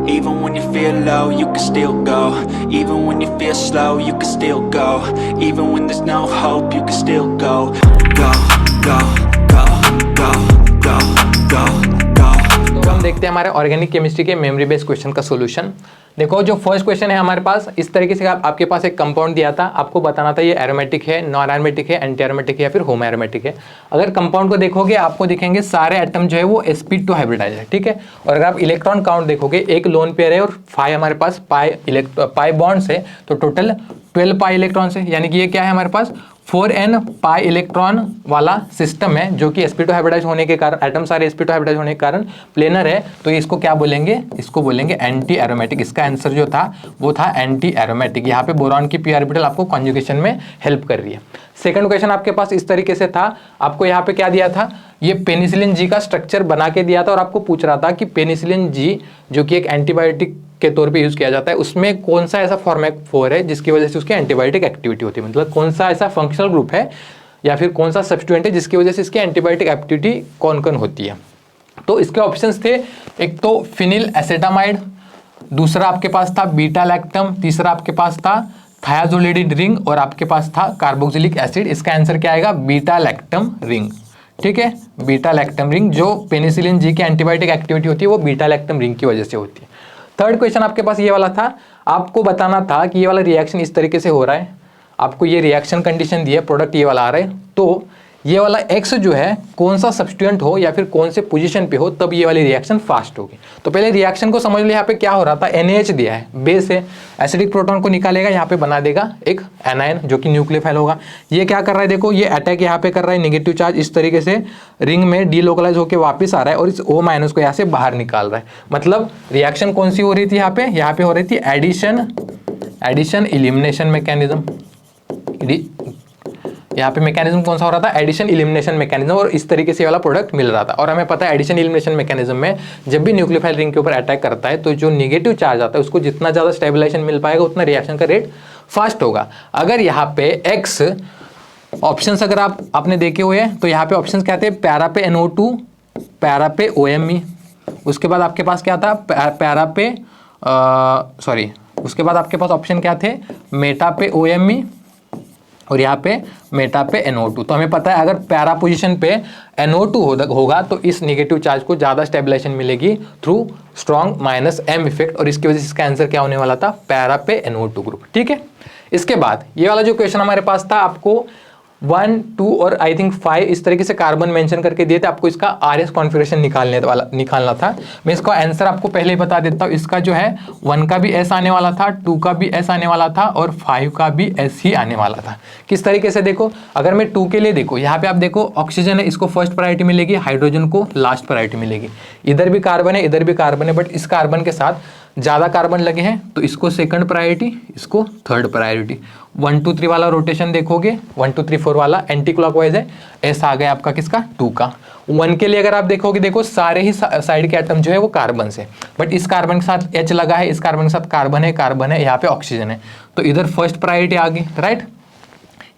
Even when you feel low, you can still go. Even when you feel slow, you can still go. Even when there's no hope, you can still go. Go, go, go, go, go, go, go. तो हम देखते हैं हमारे organic chemistry के memory based question का solution. देखो जो first question है हमारे पास इस तरीके से आपके पास एक कंपाउंड दिया था, आपको बताना था ये एरोमेटिक है, नॉन एरोमेटिक है, एंटी एरोमेटिक है या फिर होमो एरोमेटिक है। अगर कंपाउंड को देखोगे आपको दिखेंगे सारे एटम जो है वो sp2 हाइब्रिडाइज है, ठीक है। और अगर आप इलेक्ट्रॉन काउंट देखोगे एक लोन पेयर है और 5 हमारे पास पाई बॉन्ड्स है, तो टोटल 12 पाई इलेक्ट्रॉन्स है, यानी कि ये क्या है हमारे पास 4n पाई इलेक्ट्रॉन वाला सिस्टम है जो कि sp2 हाइब्रिडाइज होने के कारण, एटम सारे sp2 हाइब्रिडाइज होने के कारण प्लेनर है। तो इसको क्या बोलेंगे, इसको बोलेंगे एंटी एरोमेटिक। इसका आंसर जो था वो था एंटी एरोमेटिक। यहाँ पे बोरॉन की p ऑर्बिटल आपको कॉन्जुगेशन में हेल्प कर रही है। सेकंड क्वेश्चन आपके पास इस तरीके से था, आपको यहाँ पे क्या दिया था, ये पेनिसिलिन जी का स्ट्रक्चर बना के दिया था और आपको पूछ रहा था कि पेनिसिलिन जी जो कि एक एंटीबायोटिक के तौर पे यूज किया जाता है उसमें कौन सा ऐसा फॉर्मेट 4 है जिसकी वजह से उसकी एंटीबायोटिक एक्टिविटी होती है, मतलब कौन सा ऐसा फंक्शनल ग्रुप है या फिर कौन सा सब्स्टिट्यूएंट है जिसकी वजह से इसकी एंटीबायोटिक एक्टिविटी कौन कौन होती है। तो इसके ऑप्शंस थे, एक तो फिनिल एसिटामाइड, दूसरा आपके पास था बीटा लैक्टम, तीसरा आपके पास था थायाजोलिडिड रिंग और आपके पास था कार्बोक्सिलिक एसिड। इसका आंसर क्या आएगा, बीटा लैक्टम रिंग, ठीक है, बीटा लैक्टम रिंग। जो पेनिसिलिन जी की एंटीबायोटिक एक्टिविटी होती है वो बीटा लैक्टम रिंग की वजह से होती है। थर्ड क्वेश्चन आपके पास ये वाला था, आपको बताना था कि ये वाला रिएक्शन इस तरीके से हो रहा है, आपको ये रिएक्शन कंडीशन दी है, प्रोडक्ट ये वाला आ रहा है, तो ये वाला एक्स जो है कौन सा सब्स्टिट्यूएंट हो या फिर कौन से पोजीशन पे हो तब ये वाली रिएक्शन फास्ट होगी। तो पहले रिएक्शन को समझ लो, यहाँ पे क्या हो रहा था, NaH दिया है, बेस है, एसिडिक प्रोटॉन को निकालेगा, यहाँ पे बना देगा एक एनायन जो कि न्यूक्लियोफाइल होगा। ये क्या कर रहा है, देखो ये अटैक यहाँ पे कर रहा है, नेगेटिव चार्ज इस तरीके से रिंग में डीलोकलाइज होकर वापस आ रहा है और इस O- को यहाँ से बाहर निकाल रहा है। मतलब रिएक्शन कौन सी हो रही थी, यहाँ पे हो रही थी एडिशन इलिमिनेशन मैकेनिज्म। यहाँ पे मैकेनिज्म कौन सा हो रहा था, एडिशन इलिमिनेशन मैकेनिज्म, और इस तरीके से वाला प्रोडक्ट मिल रहा था। और हमें पता है एडिशन इलिमिनेशन मैकेनिज्म में जब भी न्यूक्लियोफाइल रिंग के ऊपर अटैक करता है तो जो नेगेटिव चार्ज आता है उसको जितना ज्यादा स्टेबलाइजेशन मिल पाएगा उतना रिएक्शन का रेट फास्ट होगा। अगर यहाँ पे एक्स ऑप्शंस अगर आपने देखे हुए हैं तो यहाँ पे ऑप्शंस क्या थे, पैरा पे NO2, पैरा पे OMe, उसके बाद आपके पास क्या था, पैरा पे उसके बाद आपके पास ऑप्शन क्या थे, मेटा पे OMe और यहाँ पे मेटा पे NO2। तो हमें पता है अगर पैरा पोजीशन पे NO2 होगा तो इस नेगेटिव चार्ज को ज़्यादा स्टेबलाइजेशन मिलेगी थ्रू स्ट्रॉन्ग -M इफेक्ट, और इसकी वजह से इसका आंसर क्या होने वाला था, पैरा पे NO2 ग्रुप, ठीक है। इसके बाद ये वाला जो क्वेश्चन हमारे पास था, आपको 1, 2 और आई थिंक 5 इस तरीके से कार्बन मेंशन करके दिए थे, आपको इसका RS कॉन्फ़िगरेशन निकालना था। मैं इसका आंसर आपको पहले ही बता देता हूँ, इसका जो है 1 का भी S आने वाला था, 2 का भी S आने वाला था और 5 का भी S ही आने वाला था। किस तरीके से देखो, अगर मैं 2 के लिए देखो, यहाँ पे आप देखो ऑक्सीजन है, इसको फर्स्ट प्रायोरिटी मिलेगी, हाइड्रोजन को लास्ट प्रायोरिटी मिलेगी, इधर भी कार्बन है इधर भी कार्बन है, बट इस कार्बन के साथ ज़्यादा कार्बन लगे हैं तो इसको सेकंड प्रायोरिटी, इसको थर्ड प्रायोरिटी। 1 2 3 वाला रोटेशन देखोगे, 1 2 3 4 वाला एंटी क्लॉकवाइज है, एस आ गया आपका किसका, 2 का। 1 के लिए अगर आप देखोगे, देखो सारे ही साइड के एटम जो है वो कार्बन से, बट इस कार्बन के साथ H लगा है, इस कार्बन के साथ कार्बन है, यहाँ पे ऑक्सीजन है, तो इधर फर्स्ट प्रायोरिटी आ गई, राइट।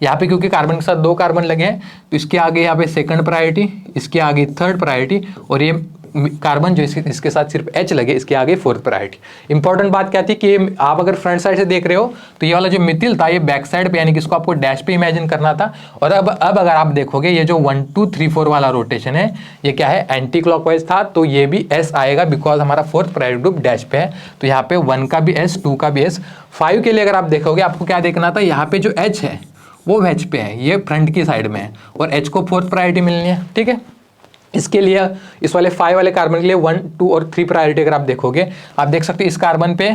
यहाँ पे क्योंकि कार्बन के साथ 2 कार्बन लगे हैं तो इसके आगे यहाँ पे सेकंड प्रायोरिटी, इसके आगे थर्ड प्रायोरिटी, और ये कार्बन जो इसके साथ सिर्फ H लगे इसके आगे फोर्थ प्रायोरिटी। इंपॉर्टेंट बात क्या थी कि आप अगर फ्रंट साइड से देख रहे हो तो ये वाला जो मिथिल था ये बैक साइड पे, यानी कि इसको आपको डैश पे इमेजिन करना था। और अब अगर आप देखोगे ये जो 1 2 3 4 वाला रोटेशन है ये क्या है, एंटी क्लॉकवाइज था, तो ये भी S आएगा बिकॉज हमारा फोर्थ प्रायोरिटी ग्रुप डैश पे है। तो यहाँ पे 1 का भी S, 2 का भी S। 5 के लिए अगर आप देखोगे आपको क्या देखना था, यहाँ पे जो H है वो H पे है, ये फ्रंट की साइड में है और H को फोर्थ प्रायोरिटी मिलनी है, ठीक है। इसके लिए इस वाले 5 वाले कार्बन के लिए 1 2 और 3 प्रायोरिटी अगर आप देखोगे, आप देख सकते हो इस कार्बन पे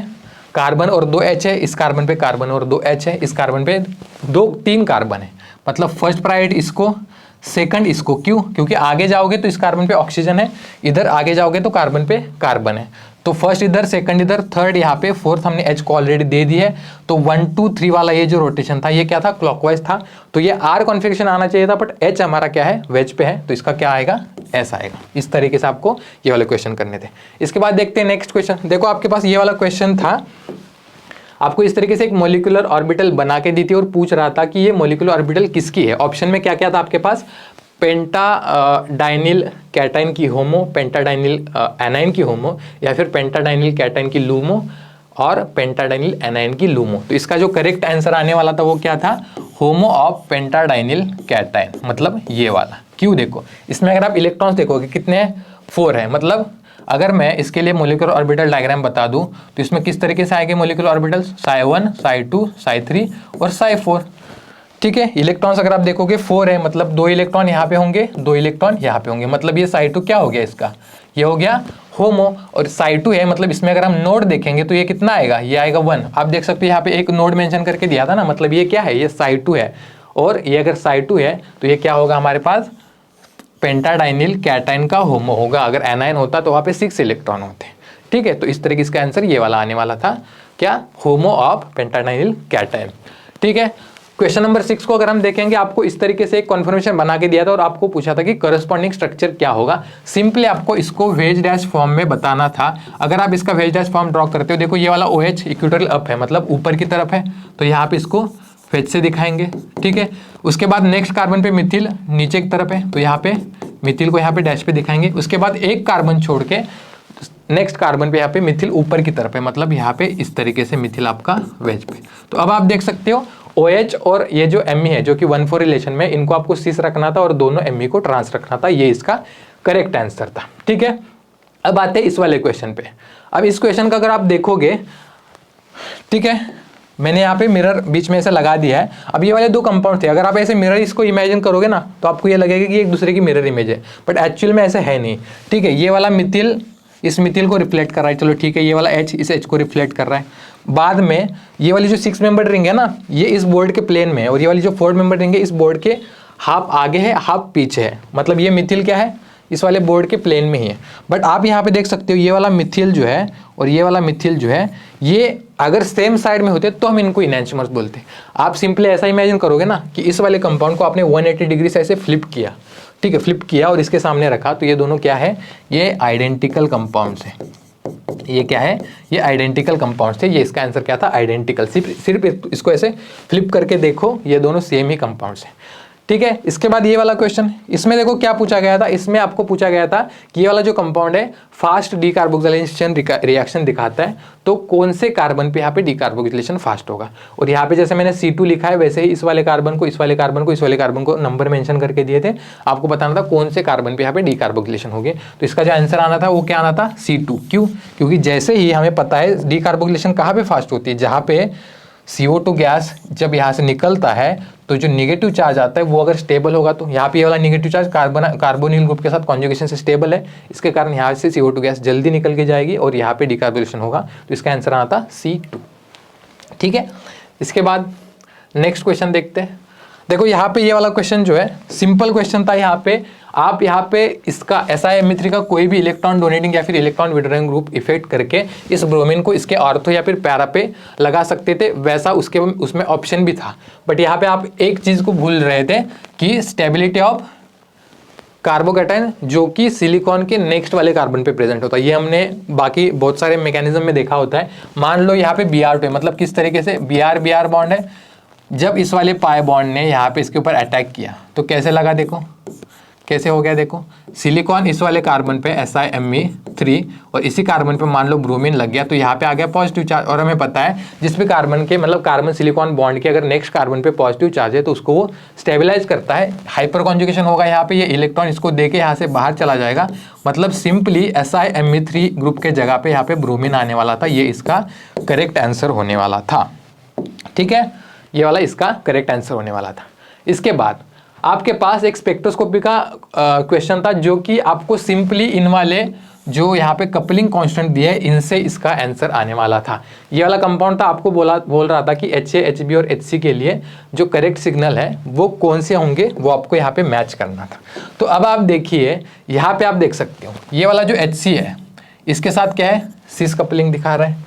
कार्बन और 2 H है, इस कार्बन पे कार्बन और 2 H है, इस कार्बन पे 3 कार्बन है, मतलब फर्स्ट प्रायोरिटी इसको, सेकंड इसको। क्यों, क्योंकि आगे जाओगे तो इस कार्बन पे ऑक्सीजन है, इधर आगे जाओगे तो कार्बन पे कार्बन है, तो फर्स्ट इधर, सेकंड इधर, थर्ड यहाँ पे, फोर्थ हमने H को ऑलरेडी दे दी है। तो 1 2 3 वाला ये जो रोटेशन था ये क्या था, क्लॉकवाइज था, तो ये R कॉन्फ़िगरेशन आना चाहिए था, बट H हमारा क्या है, वेज पे है, तो इसका क्या आएगा, S आएगा। इस तरीके से आपको ये वाले क्वेश्चन करने थे। इसके बाद देखते हैं नेक्स्ट क्वेश्चन। देखो आपके पास ये वाला क्वेश्चन था, आपको इस तरीके से एक मोलिकुलर ऑर्बिटल बना के दी थी और पूछ रहा था कि ये मोलिकुलर ऑर्बिटल किसकी है। ऑप्शन में क्या क्या था आपके पास, पेंटाडाइनिल कैटाइन की होमो, पेंटाडाइनिल एनाइन की होमो, या फिर पेंटाडाइनिल कैटाइन की लूमो और पेंटाडाइनिल एनाइन की लूमो। तो इसका जो करेक्ट आंसर आने वाला था वो क्या था, होमो ऑफ पेंटाडाइनिल कैटाइन, मतलब ये वाला। क्यों, देखो इसमें अगर आप इलेक्ट्रॉन्स देखोगे कितने हैं, 4 है। मतलब अगर मैं इसके लिए मोलिकुलर ऑर्बिटल डायग्राम बता दूं तो इसमें किस तरीके से आएंगे molecular orbitals, psi1 psi2 psi3 और psi4। ठीक है, इलेक्ट्रॉन्स अगर आप देखोगे 4 है, मतलब 2 इलेक्ट्रॉन यहाँ पे होंगे, 2 इलेक्ट्रॉन यहाँ पे होंगे, मतलब ये psi2 क्या हो गया इसका, ये हो गया होमो। और psi2 है, मतलब इसमें अगर हम नोड देखेंगे तो ये कितना आएगा, ये आएगा 1। आप देख सकते हो यहाँ पे एक नोड मेंशन करके दिया था ना, मतलब ये क्या है, ये psi2 है। और ये अगर psi2 है तो ये क्या होगा हमारे पास, पेंटाडाइनिल कैटाइन का होमो होगा। अगर एनाइन होता तो वहाँ पे 6 इलेक्ट्रॉन होते। ठीक है, तो इस तरीके इसका आंसर ये वाला आने वाला था, क्या, होमो ऑफ पेंटाडाइनिल कैटाइन। ठीक है, क्वेश्चन नंबर 6 को अगर हम देखेंगे, आपको इस तरीके से एक कन्फर्मेशन बना के दिया था और आपको पूछा था कि करस्पॉन्डिंग स्ट्रक्चर क्या होगा। सिंपली आपको इसको वेज डैश फॉर्म में बताना था। अगर आप इसका वेज डैश फॉर्म ड्रॉ करते हो, देखो ये वाला OH इक्वेटोरियल अप है, मतलब ऊपर की तरफ है, तो यहाँ पे इसको फेज से दिखाएंगे। ठीक है, उसके बाद नेक्स्ट कार्बन पे मिथिल नीचे की तरफ है, तो यहाँ पे मिथिल को यहाँ पे डैश पे दिखाएंगे। उसके बाद एक कार्बन छोड़ के नेक्स्ट कार्बन पे यहाँ पे मिथिल ऊपर की तरफ है, मतलब यहाँ पे इस तरीके से मिथिल आपका वेज पे। तो अब आप देख सकते हो OH और ये जो Me है जो कि 1,4 रिलेशन में, इनको आपको सिस रखना था और दोनों Me को ट्रांस रखना था, ये इसका करेक्ट आंसर था। ठीक है, अब आते हैं इस वाले क्वेश्चन पे। अब इस क्वेश्चन का अगर आप देखोगे, ठीक है, मैंने यहाँ पे मिरर बीच में ऐसे लगा दिया है। अब ये वाले 2 कंपाउंड थे, अगर आप ऐसे मिरर इसको इमेजिन करोगे ना तो आपको ये लगेगा कि एक दूसरे की मिरर इमेज है, बट एक्चुअल में ऐसे है नहीं। ठीक है, ये वाला मिथिल इस मिथिल को रिफ्लेक्ट कर रहा है, चलो ठीक है, ये वाला H इस H को रिफ्लेक्ट कर रहा है। बाद में ये वाली जो 6 मेंबर रिंग है ना, ये इस बोर्ड के प्लेन में है, और ये वाली जो 4 मेंबर रिंग है इस बोर्ड के हाफ आगे है हाफ पीछे है, मतलब ये मिथिल क्या है, इस वाले बोर्ड के प्लेन में ही है। बट आप यहाँ पे देख सकते हो ये वाला मिथिल जो है और ये वाला मिथिल जो है, ये अगर सेम साइड में होते तो हम इनको इनैंशियोमर्स बोलते। आप सिंपली ऐसा इमेजिन करोगे ना कि इस वाले कंपाउंड को आपने 180 डिग्री से ऐसे फ्लिप किया, ठीक है, फ्लिप किया और इसके सामने रखा, तो ये दोनों क्या है, ये आइडेंटिकल कंपाउंड्स हैं। ये क्या है, ये आइडेंटिकल कंपाउंड्स थे। ये इसका आंसर क्या था, आइडेंटिकल। सिर्फ इसको ऐसे फ्लिप करके देखो, ये दोनों सेम ही कंपाउंड्स हैं। ठीक है, इसके बाद ये वाला क्वेश्चन, इसमें देखो क्या पूछा गया था, इसमें आपको पूछा गया था कि ये वाला जो कंपाउंड है फास्ट डीकार्बोक्सिलेशन रिएक्शन दिखाता है, तो कौन से कार्बन पे यहाँ पे डीकार्बोक्सिलेशन फास्ट होगा। और यहाँ पे जैसे मैंने C2 लिखा है, वैसे ही इस वाले कार्बन को, इस वाले कार्बन को, इस वाले कार्बन को नंबर मेंशन करके दिए थे। आपको बताना था कौन से कार्बन पे यहाँ पे डीकार्बोक्सिलेशन होगी। तो इसका जो आंसर आना था वो क्या आना था, C2। क्यों, क्योंकि जैसे ही हमें पता है डीकार्बोक्सिलेशन कहाँ पे फास्ट होती है, जहाँ पे CO2 गैस जब यहाँ से निकलता है तो जो निगेटिव चार्ज आता है वो अगर स्टेबल होगा, तो यहाँ पे ये वाला निगेटिव चार्ज कार्बोनिल ग्रुप के साथ कॉन्जुगेशन से स्टेबल है, इसके कारण यहाँ से CO2 गैस जल्दी निकल के जाएगी और यहाँ पे डिकार्बोनेशन होगा। तो इसका आंसर आता C2। ठीक है, इसके बाद नेक्स्ट क्वेश्चन देखते हैं। देखो यहाँ पे ये वाला क्वेश्चन जो है सिंपल क्वेश्चन था। यहाँ पे आप यहाँ पे इसका SiMe3 का कोई भी इलेक्ट्रॉन डोनेटिंग या फिर इलेक्ट्रॉन विड्रॉइंग ग्रुप इफेक्ट करके इस ब्रोमीन को इसके ऑर्थो या फिर पैरा पे लगा सकते थे, वैसा उसमें ऑप्शन भी था। बट यहाँ पे आप एक चीज़ को भूल रहे थे कि स्टेबिलिटी ऑफ कार्बोकैटायन जो कि सिलिकॉन के नेक्स्ट वाले कार्बन पे प्रेजेंट होता है। ये हमने बाकी बहुत सारे मैकेनिज्म में देखा होता है। मान लो यहाँ पे Br2 है, मतलब किस तरीके से Br बॉन्ड है, जब इस वाले पाई बॉन्ड ने यहाँ पे इसके ऊपर अटैक किया तो कैसे लगा, देखो कैसे हो गया। देखो सिलिकॉन इस वाले कार्बन पे SiMe3 और इसी कार्बन पे मान लो ब्रोमीन लग गया, तो यहाँ पे आ गया पॉजिटिव चार्ज। और हमें पता है जिस भी कार्बन के मतलब कार्बन सिलिकॉन बॉन्ड के अगर नेक्स्ट कार्बन पे पॉजिटिव चार्ज है तो उसको वो स्टेबलाइज करता है, हाइपर कॉन्जुगेशन होगा यहाँ पे, ये इलेक्ट्रॉन इसको देके यहाँ से बाहर चला जाएगा। मतलब सिंपली SiMe3 ग्रुप के जगह पे यहाँ पे ब्रोमीन आने वाला था, ये इसका करेक्ट आंसर होने वाला था। ठीक है, ये वाला इसका करेक्ट आंसर होने वाला था। इसके बाद आपके पास एक स्पेक्ट्रोस्कोपी का क्वेश्चन था जो कि आपको सिंपली इन वाले जो यहाँ पे कपलिंग कांस्टेंट दिए हैं इनसे इसका आंसर आने वाला था। ये वाला कंपाउंड था, आपको बोल रहा था कि HA, HB और HC के लिए जो करेक्ट सिग्नल है वो कौन से होंगे, वो आपको यहाँ पे मैच करना था। तो अब आप देखिए यहाँ पे आप देख सकते हो ये वाला जो HC है इसके साथ क्या है, सिस कपलिंग दिखा रहा है।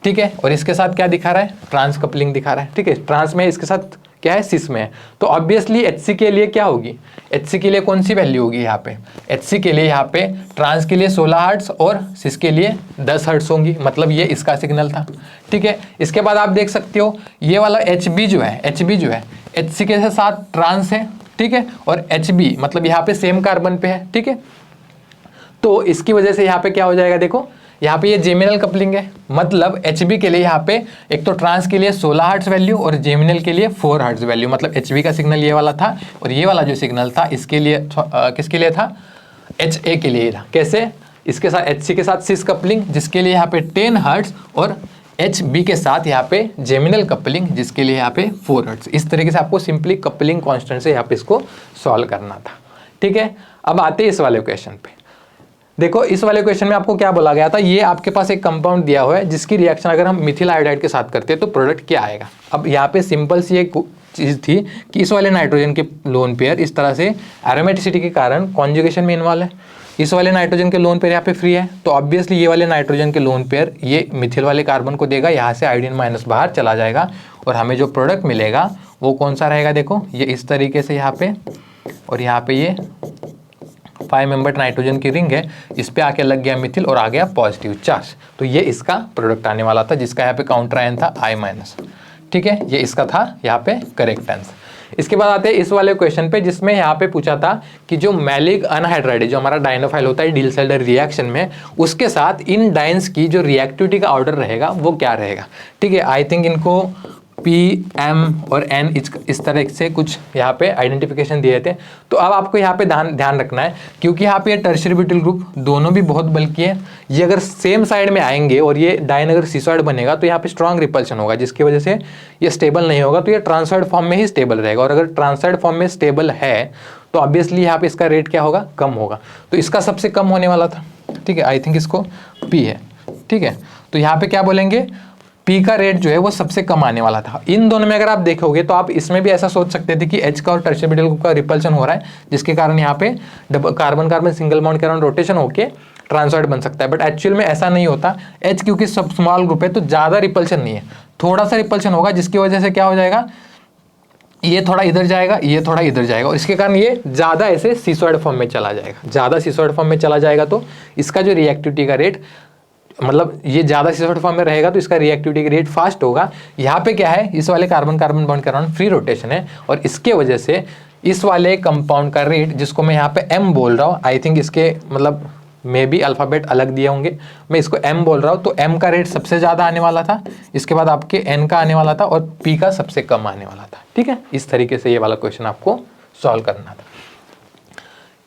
ठीक है, और इसके साथ क्या दिखा रहा है, ट्रांस कपलिंग दिखा रहा है। ठीक है, ट्रांस में इसके साथ क्या है, सिस में है। तो ऑब्वियसली HC के लिए क्या होगी, HC के लिए कौन सी वैल्यू होगी यहाँ पे, HC के लिए यहाँ पे ट्रांस के लिए 16 हर्ट्ज और सिस के लिए 10 हर्ट्ज होंगी, मतलब ये इसका सिग्नल था। ठीक है, इसके बाद आप देख सकते हो ये वाला HB जो है HC के साथ ट्रांस है, ठीक है, और HB मतलब यहाँ पे सेम कार्बन पे है, ठीक है। तो इसकी वजह से यहाँ पे क्या हो जाएगा, देखो यहाँ पे ये जेमिनल कपलिंग है, मतलब HB के लिए यहाँ पे एक तो ट्रांस के लिए 16 हर्ट्ज वैल्यू और जेमिनल के लिए 4 हर्ट्ज वैल्यू, मतलब HB का सिग्नल ये वाला था और ये वाला जो सिग्नल था इसके लिए किसके लिए था, HA के लिए था। कैसे, इसके साथ HC के साथ सिस कपलिंग जिसके लिए यहाँ पे 10 हर्ट्ज और HB के साथ यहाँ पे जेमिनल कपलिंग जिसके लिए यहाँ पे 4 हर्ट्ज। इस तरीके से आपको सिंपली कपलिंग कांस्टेंट से यहाँ पे इसको सॉल्व करना था, ठीक है। अब आते हैं इस वाले क्वेश्चन पे। देखो इस वाले क्वेश्चन में आपको क्या बोला गया था, ये आपके पास एक कंपाउंड दिया हुआ है जिसकी रिएक्शन अगर हम मिथिल आयोडाइड के साथ करते हैं तो प्रोडक्ट क्या आएगा। अब यहाँ पे सिंपल सी एक चीज़ थी कि इस वाले नाइट्रोजन के लोन पेयर इस तरह से एरोमेटिसिटी के कारण कॉन्जुगेशन में इन्वॉल्व है, इस वाले नाइट्रोजन के लोन पेयर यहाँ पे फ्री है, तो ऑब्वियसली ये वाले नाइट्रोजन के लोन पेयर ये मिथिल वाले कार्बन को देगा, यहाँ से आयोडीन माइनस बाहर चला जाएगा और हमें जो प्रोडक्ट मिलेगा वो कौन सा रहेगा, देखो ये इस तरीके से यहाँ पे, और यहाँ पे ये 5 मेंबर नाइट्रोजन की रिंग है, इस पे आके लग गया मिथिल और आ गया पॉजिटिव चार्ज, तो ये इसका प्रोडक्ट आने वाला था जिसका यहाँ पे काउंटर आयन था I-, ठीक है, ये इसका था यहाँ पे करेक्ट आंसर। इसके बाद आते हैं इस वाले क्वेश्चन पे जिसमें यहाँ पे पूछा था कि जो मैलिक अनहाइड्राइड है, जो हमारा डायनोफाइल होता है डिलसेल्डर रिएक्शन में, उसके साथ इन डाइन्स की जो रिएक्टिविटी का ऑर्डर रहेगा वो क्या रहेगा, ठीक है। आई थिंक इनको P, M और N इस तरह से कुछ यहाँ पे आइडेंटिफिकेशन दिए थे। तो अब आपको यहाँ पे ध्यान रखना है क्योंकि यहाँ पे ये टर्शियरी ब्यूटिल ग्रुप दोनों भी बहुत बल्कि है, ये अगर सेम साइड में आएंगे और ये डाइन अगर सिसॉइड बनेगा तो यहाँ पे स्ट्रॉन्ग रिपल्शन होगा जिसकी वजह से ये स्टेबल नहीं होगा, तो ये ट्रांसफर्ड फॉर्म में ही स्टेबल रहेगा, और अगर ट्रांसफर्ड फॉर्म में स्टेबल है तो ऑब्वियसली यहाँ पे इसका रेट क्या होगा, कम होगा, तो इसका सबसे कम होने वाला था, ठीक है। आई थिंक इसको P है, ठीक है, तो यहाँ पे क्या बोलेंगे, P का रेट जो है वो सबसे कम आने वाला था। इन दोनों में अगर आप देखोगे तो आप इसमें भी ऐसा सोच सकते थे कि H का और टर्शियरी ब्यूटिल ग्रुप का रिपल्शन हो रहा है जिसके कारण यहाँ पे कार्बन कार्बन सिंगल बॉन्ड के अराउंड रोटेशन होके ट्रांसफर्ड बन सकता है, बट एक्चुअल में ऐसा नहीं होता। H क्योंकि सब स्मॉल ग्रुप है तो ज़्यादा रिपल्शन नहीं है, थोड़ा सा रिपल्शन होगा जिसकी वजह से क्या हो जाएगा, ये थोड़ा इधर जाएगा, ये थोड़ा इधर जाएगा, और इसके कारण ये ज़्यादा ऐसे सिसॉइड फॉर्म में चला जाएगा, ज़्यादा सिसॉइड फॉर्म में चला जाएगा तो इसका जो रिएक्टिविटी का रेट, मतलब ये ज़्यादा सिसॉइड फॉर्म में रहेगा तो इसका रिएक्टिविटी का रेट फास्ट होगा। यहाँ पे क्या है, इस वाले कार्बन कार्बन बॉन्ड के अराउंड फ्री रोटेशन है और इसके वजह से इस वाले कंपाउंड का रेट जिसको मैं यहाँ पे M बोल रहा हूँ, आई थिंक इसके मतलब मे भी अल्फ़ाबेट अलग दिए होंगे, मैं इसको M बोल रहा हूँ, तो M का रेट सबसे ज़्यादा आने वाला था, इसके बाद आपके N का आने वाला था और P का सबसे कम आने वाला था, ठीक है। इस तरीके से ये वाला क्वेश्चन आपको सॉल्व करना था।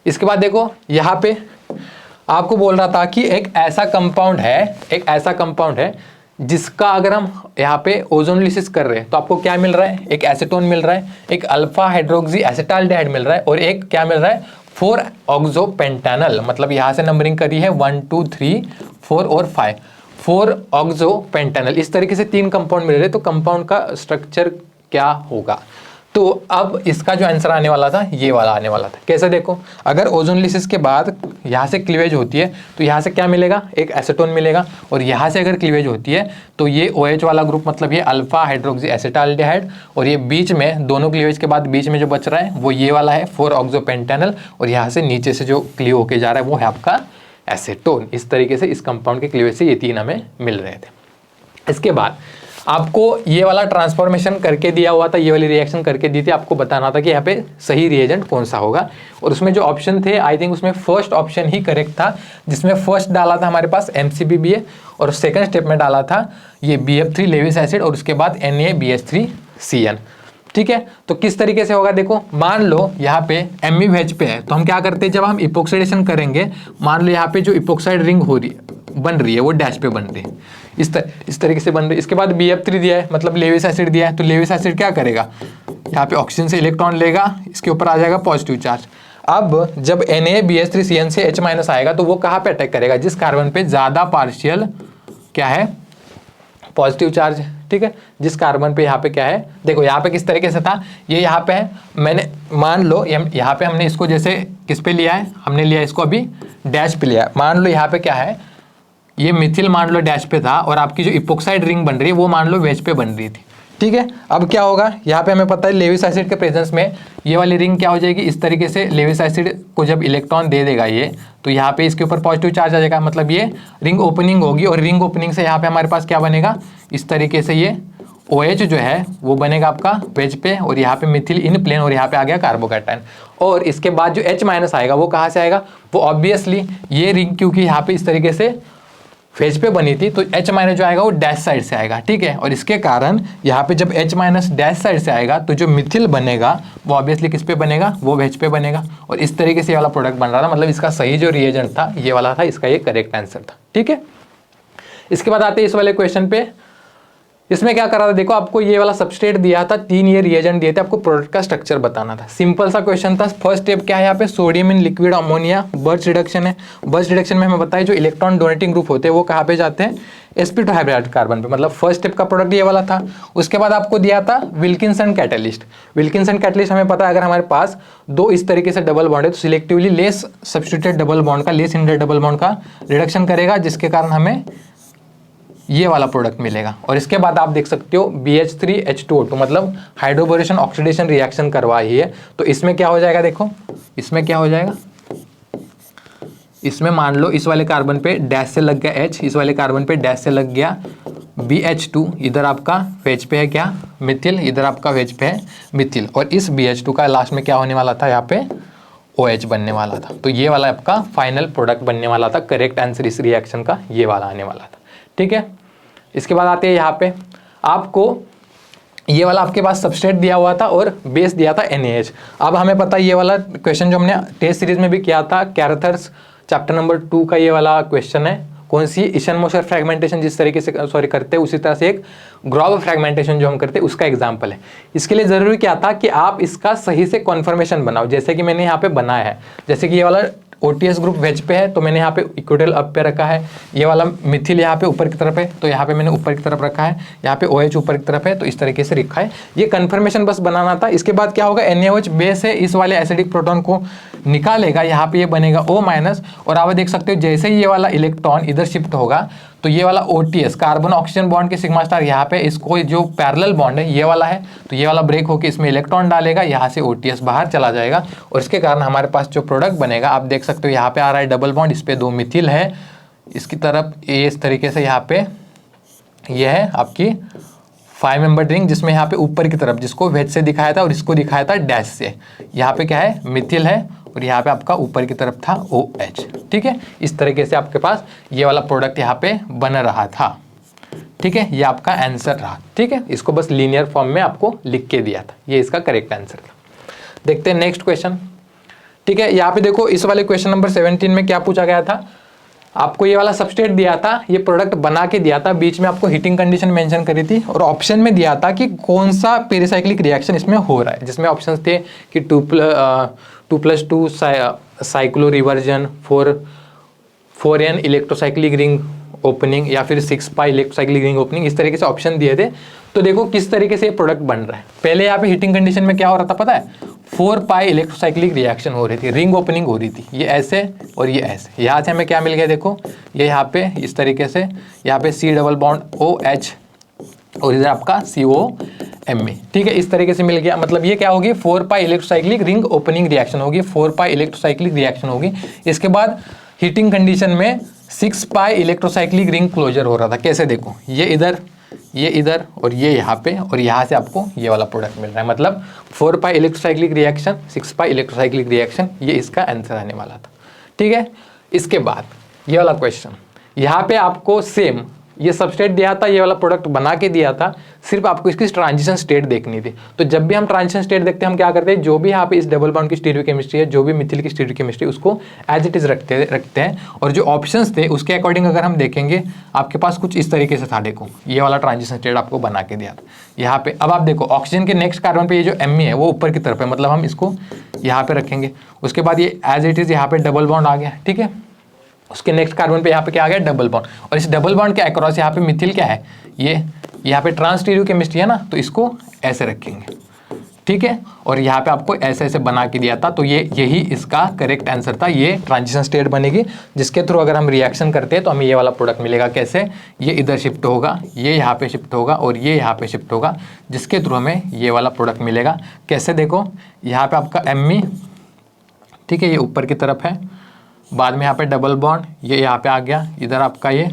इसके बाद देखो यहाँ पे आपको बोल रहा था कि एक ऐसा कंपाउंड है जिसका अगर हम यहाँ पे ओजोनलिसिस कर रहे हैं तो आपको क्या मिल रहा है, एक एसीटोन मिल रहा है, एक अल्फा हाइड्रोक्सी एसिटाल्डिहाइड मिल रहा है और एक क्या मिल रहा है, 4 ऑक्सोपेंटानल, मतलब यहाँ से नंबरिंग करी है 1 2 3 4 और 5, 4 ऑक्सोपेंटानल, इस तरीके से 3 कंपाउंड मिल रहे हैं। तो कंपाउंड का स्ट्रक्चर क्या होगा, तो अब इसका जो आंसर आने वाला था ये वाला आने वाला था। कैसे, देखो अगर ओजोनलिसिस के बाद यहाँ से क्लीवेज होती है तो यहाँ से क्या मिलेगा, एक एसीटोन मिलेगा, और यहाँ से अगर क्लीवेज होती है तो ये OH वाला ग्रुप, मतलब ये अल्फा हाइड्रोक्सी एसिटाल्डिहाइड, और ये बीच में दोनों क्लीवेज के बाद बीच में जो बच रहा है वो ये वाला है 4 ऑक्सोपेंटानल, और यहाँ से नीचे से जो क्लीव होके जा रहा है वो है आपका एसीटोन। इस तरीके से इस कंपाउंड के क्लीवेज से ये 3 हमें मिल रहे थे। इसके बाद आपको ये वाला ट्रांसफॉर्मेशन करके दिया हुआ था, ये वाली रिएक्शन करके दी थी, आपको बताना था कि यहाँ पे सही रिएजेंट कौन सा होगा, और उसमें जो ऑप्शन थे आई थिंक उसमें फर्स्ट ऑप्शन ही करेक्ट था, जिसमें फर्स्ट डाला था हमारे पास MCBBA और सेकंड स्टेप में डाला था ये BF3 लेविस एसिड और उसके बाद NaBH3CN, ठीक है। तो किस तरीके से होगा, देखो मान लो यहाँ पे MeVH पे है तो हम क्या करते हैं, जब हम इपोक्साइडेशन करेंगे, मान लो यहाँ पे जो इपोक्साइड रिंग बन रही है वो डैश पे बन रही है, इस तरीके से बन रही है। इसके बाद BF3 दिया है, मतलब लेविस एसिड दिया है, तो लेविस एसिड क्या करेगा, यहाँ पे ऑक्सीजन से इलेक्ट्रॉन लेगा, इसके ऊपर आ जाएगा पॉजिटिव चार्ज। अब जब NaBH3CN से H- आएगा तो वो कहाँ पे अटैक करेगा, जिस कार्बन पे ज़्यादा पार्शियल क्या है, पॉजिटिव चार्ज, ठीक है। जिस कार्बन पे यहाँ पे क्या है, देखो यहाँ पे किस तरीके से था, ये यहाँ पे है, मैंने मान लो यहाँ पे हमने इसको जैसे किस पे लिया है, हमने लिया इसको अभी डैश पे लिया, मान लो यहाँ पे क्या है, ये मिथिल मान लो डैश पे था और आपकी जो इपोक्साइड रिंग बन रही है वो मान लो वेज पे बन रही थी, ठीक है। अब क्या होगा, यहाँ पे हमें पता है लेविस एसिड के प्रेजेंस में ये वाली रिंग क्या हो जाएगी, इस तरीके से लेविस एसिड को जब इलेक्ट्रॉन दे देगा ये, तो यहाँ पे इसके ऊपर पॉजिटिव चार्ज आ जाएगा, मतलब ये रिंग ओपनिंग होगी, और रिंग ओपनिंग से यहाँ पे हमारे पास क्या बनेगा, इस तरीके से ये OH जो है वो बनेगा आपका वेज पे, और यहाँ पे मिथिल इन प्लेन, और यहाँ पे आ गया कार्बोकैटायन। और इसके बाद जो H माइनस आएगा वो कहाँ से आएगा, वो ऑब्वियसली ये रिंग क्योंकि यहाँ पे इस तरीके से फेज पे बनी थी तो H माइनस जो आएगा वो डैश साइड से आएगा, ठीक है। और इसके कारण यहाँ पे जब H माइनस डैश साइड से आएगा तो जो मिथिल बनेगा वो ऑब्वियसली किस पे बनेगा, वो वेज पे बनेगा। और इस तरीके से ये वाला प्रोडक्ट बन रहा था, मतलब इसका सही जो रिएजेंट था ये वाला था, इसका ये करेक्ट आंसर था, ठीक है। इसके बाद आते हैं इस वाले क्वेश्चन पे। इसमें क्या करा था, देखो आपको ये वाला सबस्ट्रेट दिया था, 3 ये रिएजेंट दिए थे, आपको प्रोडक्ट का स्ट्रक्चर बताना था। सिंपल सा क्वेश्चन था। फर्स्ट स्टेप क्या है, यहाँ पे sodium in liquid ammonia birch reduction है। बर्च रिडक्शन में हमें बताया जो इलेक्ट्रॉन डोनेटिंग ग्रुप होते हैं वो कहाँ पे जाते हैं, sp2 हाइब्रिड कार्बन पे, मतलब फर्स्ट स्टेप का प्रोडक्ट ये वाला था। उसके बाद आपको दिया था विल्किंसन कैटलिस्ट। विल्किंसन कैटलिस्ट हमें पता है अगर हमारे पास 2 इस तरीके से डबल बॉन्ड है तो selectively less substituted double bond का, लेस हिंडेड डबल बॉन्ड का रिडक्शन करेगा, जिसके कारण हमें ये वाला प्रोडक्ट मिलेगा। और इसके बाद आप देख सकते हो BH3H2O2 मतलब हाइड्रोबोरेशन ऑक्सीडेशन रिएक्शन करवा ही है। तो इसमें क्या हो जाएगा, देखो इसमें क्या हो जाएगा, इसमें मान लो इस वाले कार्बन पे डैश से लग गया H, इस वाले कार्बन पे डैश से लग गया BH2, इधर आपका वेज पे है क्या, मिथिल, इधर आपका वेज पे है मिथिल, और इस BH2 का लास्ट में क्या होने वाला था, यहाँ पे OH बनने वाला था। तो ये वाला आपका फाइनल प्रोडक्ट बनने वाला था। करेक्ट आंसर इस रिएक्शन का ये वाला आने वाला था, ठीक है। इसके बाद आते हैं यहाँ पे, आपको ये वाला आपके पास सबस्ट्रेट दिया हुआ था और बेस दिया था NaH। अब हमें पता है ये वाला क्वेश्चन जो हमने टेस्ट सीरीज में भी किया था, कैरेथर्स चैप्टर नंबर 2 का ये वाला क्वेश्चन है। कौन सी, ईशनमोशर फ्रैगमेंटेशन जिस तरीके से करते हैं उसी तरह से एक ग्रॉब फ्रैगमेंटेशन जो हम करते हैं उसका एग्जाम्पल है। इसके लिए जरूरी क्या था कि आप इसका सही से कॉन्फर्मेशन बनाओ, जैसे कि मैंने यहाँ पे बनाया है। जैसे कि ये वाला OTS ग्रुप वेज पे है तो मैंने यहाँ पे इक्विटल अप पे रखा है, ये वाला मिथिल यहाँ पे ऊपर की तरफ है तो यहाँ पे मैंने ऊपर की तरफ रखा है, यहाँ पे OH ऊपर की तरफ है तो इस तरीके से रखा है। ये कंफर्मेशन बस बनाना था। इसके बाद क्या होगा, NaOH बेस है, इस वाले एसिडिक प्रोटॉन को निकालेगा, यहाँ पे ये बनेगा O माइनस, और आप देख सकते हो जैसे ही ये वाला इलेक्ट्रॉन इधर शिफ्ट होगा तो ये वाला OTS कार्बन ऑक्सीजन बॉन्ड के सिग्मा स्टार यहाँ पे, इसको जो पैरेलल बॉन्ड है ये वाला है तो ये वाला ब्रेक होकर इसमें इलेक्ट्रॉन डालेगा, यहाँ से OTS बाहर चला जाएगा, और इसके कारण हमारे पास जो प्रोडक्ट बनेगा आप देख सकते हो यहाँ पे आ रहा है डबल बॉन्ड, इस पे 2 मिथिल है, इसकी तरफ ये इस तरीके से यहाँ पे ये है आपकी 5 मेंबर रिंग, जिसमें यहाँ पे ऊपर की तरफ जिसको वेज से दिखाया था और इसको दिखाया था डैश से, यहाँ पे क्या है मिथिल है और यहाँ पे आपका ऊपर की तरफ था OH, ठीक है। इस तरीके से आपके पास ये वाला प्रोडक्ट यहाँ पे बन रहा था, ठीक है। ये आपका आंसर रहा, ठीक है। इसको बस लीनियर फॉर्म में आपको लिख के दिया था, ये इसका करेक्ट आंसर था। देखते हैं नेक्स्ट क्वेश्चन, ठीक है। यहाँ पे देखो इस वाले क्वेश्चन नंबर 17 में क्या पूछा गया था, आपको ये वाला सबस्ट्रेट दिया था, ये प्रोडक्ट बना के दिया था, बीच में आपको हीटिंग कंडीशन मेंशन करी थी और ऑप्शन में दिया था कि कौन सा पेरिसाइक्लिक रिएक्शन इसमें हो रहा है, जिसमें ऑप्शंस थे कि 2+2 cyclo reversion, 4n electrocyclic ring opening या फिर 6 पाई इलेक्ट्रोसाइक्लिक रिंग ओपनिंग, इस तरीके से ऑप्शन दिए थे। तो देखो किस तरीके से ये प्रोडक्ट बन रहा है। पहले यहाँ पे हीटिंग कंडीशन में क्या हो रहा था पता है, 4 पाई इलेक्ट्रोसाइक्लिक रिएक्शन हो रही थी, रिंग ओपनिंग हो रही थी, ये ऐसे और ये ऐसे। यहाँ से हमें क्या मिल गया, देखो ये यहाँ पे इस तरीके से, यहाँ पे C डबल बॉन्ड OH और इधर आपका COMe, ठीक है, इस तरीके से मिल गया। मतलब ये क्या होगी, 4 पाई इलेक्ट्रोसाइक्लिक रिंग ओपनिंग रिएक्शन होगी, 4 पाई इलेक्ट्रोसाइक्लिक रिएक्शन होगी। इसके बाद हीटिंग कंडीशन में 6 पाई इलेक्ट्रोसाइक्लिक रिंग क्लोजर हो रहा था। कैसे, देखो ये इधर और ये यहाँ पे, और यहाँ से आपको ये वाला प्रोडक्ट मिल रहा है। मतलब 4 पाई इलेक्ट्रोसाइक्लिक रिएक्शन, 6 पाई इलेक्ट्रोसाइक्लिक रिएक्शन, ये इसका आंसर आने वाला था, ठीक है। इसके बाद ये वाला क्वेश्चन, यहाँ पे आपको सेम ये सबस्ट्रेट दिया था, ये वाला प्रोडक्ट बना के दिया था, सिर्फ आपको इसकी ट्रांजिशन स्टेट देखनी थी। तो जब भी हम ट्रांजिशन स्टेट देखते हैं हम क्या करते हैं, जो भी यहाँ पे इस डबल बॉन्ड की स्टीरियोकेमिस्ट्री है, जो भी मिथिल की स्टीरियोकेमिस्ट्री, उसको एज इट इज रखते हैं। और जो ऑप्शंस थे उसके अकॉर्डिंग अगर हम देखेंगे आपके पास कुछ इस तरीके से था। देखो ये वाला ट्रांजिशन स्टेट आपको बना के दिया था यहाँ पे। अब आप देखो ऑक्सीजन के नेक्स्ट कार्बन पे ये जो Me है वो ऊपर की तरफ है, मतलब हम इसको यहाँ पे रखेंगे। उसके बाद ये एज इट इज यहाँ पे डबल बॉन्ड आ गया, ठीक है। उसके नेक्स्ट कार्बन पे यहाँ पे क्या आ गया, डबल बॉन्ड, और इस डबल बॉन्ड के अक्रॉस यहाँ पे मिथिल क्या है, ये यहाँ पे ट्रांस स्टीरियोकेमिस्ट्री है ना, तो इसको ऐसे रखेंगे, ठीक है। और यहाँ पे आपको ऐसे ऐसे बना के दिया था, तो यही इसका करेक्ट आंसर था। ये ट्रांजिशन स्टेट बनेगी जिसके थ्रू अगर हम रिएक्शन करते हैं तो हमें ये वाला प्रोडक्ट मिलेगा। कैसे, ये इधर शिफ्ट होगा, ये यहाँ पे शिफ्ट होगा और ये यहाँ पे शिफ्ट होगा, जिसके थ्रू हमें ये वाला प्रोडक्ट मिलेगा। कैसे, देखो यहाँ पे आपका Me, ठीक है, ये ऊपर की तरफ है, बाद में यहाँ पे डबल बॉन्ड, ये यहाँ पे आ गया, इधर आपका ये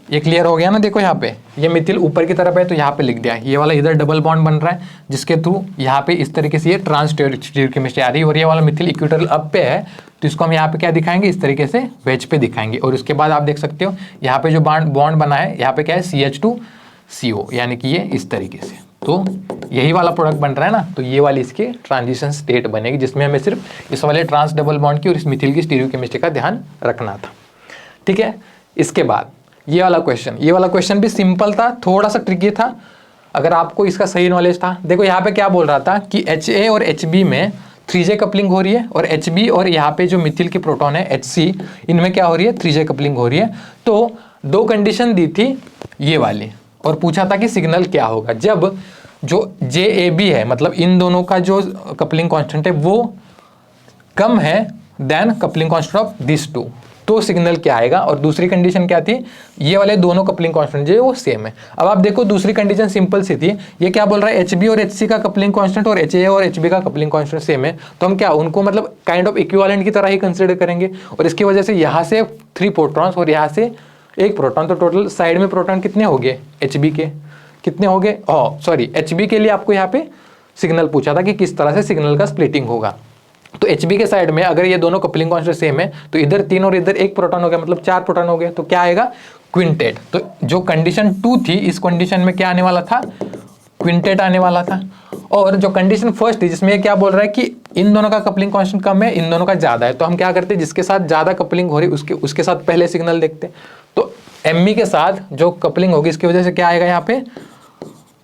ये क्लियर हो गया ना। देखो यहाँ पे ये मिथिल ऊपर की तरफ है तो यहाँ पे लिख दिया, ये वाला इधर डबल बॉन्ड बन रहा है जिसके थ्रू यहाँ पे इस तरीके से ये ट्रांस स्टीरियोकेमिस्ट्री आ रही है, और ये वाला मिथिल इक्वेटोरियल अप पे है तो इसको हम यहाँ पे क्या दिखाएंगे, इस तरीके से वेज पे दिखाएंगे। और उसके बाद आप देख सकते हो यहाँ पे जो बॉन्ड बना है यहाँ पे क्या है CH2CO, यानी कि ये इस तरीके से, तो यही वाला प्रोडक्ट बन रहा है ना, तो ये वाली इसकी ट्रांजिशन स्टेट बनेगी जिसमें हमें सिर्फ इस वाले ट्रांस डबल बॉन्ड की और इस मिथिल की स्टीरियोकेमिस्ट्री का ध्यान रखना था। ठीक है, इसके बाद ये वाला क्वेश्चन भी सिंपल था, थोड़ा सा ट्रिकी था अगर आपको इसका सही नॉलेज था। देखो यहाँ पे क्या बोल रहा था कि HA और HB में 3J कपलिंग हो रही है, और HB और यहाँ पे जो मिथिल की प्रोटॉन है HC, इनमें क्या हो रही है, 3J कपलिंग हो रही है। तो दो कंडीशन दी थी ये वाली, और पूछा था कि सिग्नल क्या होगा जब जो JAB है, मतलब इन दोनों का जो कपलिंग कांस्टेंट है वो कम है then coupling constant of this two, तो सिग्नल क्या आएगा। और दूसरी कंडीशन क्या थी, ये वाले दोनों कपलिंग कांस्टेंट जो वो सेम है। अब आप देखो दूसरी कंडीशन सिंपल सी थी, ये क्या बोल रहा है, HB और HC का कपलिंग कांस्टेंट और HA और HB का कपलिंग कांस्टेंट सेम है, तो हम क्या उनको मतलब काइंड ऑफ इक्विवेलेंट की तरह ही कंसिडर करेंगे। और इसकी वजह से यहाँ से 3 प्रोटॉन्स और यहाँ से 1 प्रोटॉन, तो टोटल साइड में प्रोटॉन कितने हो गए, HB के कितने हो गए, सॉरी HB के लिए आपको यहाँ पे सिग्नल पूछा था कि किस तरह से सिग्नल का स्प्लिटिंग होगा। तो HB के साइड में अगर ये दोनों कपलिंग कांस्टेंट सेम है तो इधर 3 और इधर 1 प्रोटॉन हो गया, मतलब 4 प्रोटॉन हो गए, तो क्या आएगा, क्विंटेट। तो जो कंडीशन 2 थी इस कंडीशन में क्या आने वाला था, क्विंटेट आने वाला था। और जो कंडीशन फर्स्ट थी जिसमें क्या बोल रहा है कि इन दोनों का कपलिंग कांस्टेंट कम है, इन दोनों का ज्यादा है, तो हम क्या करते हैं, जिसके साथ ज्यादा कपलिंग हो रही उसके साथ पहले सिग्नल देखते। तो ME के साथ जो कपलिंग होगी इसकी वजह से क्या आएगा, यहाँ पे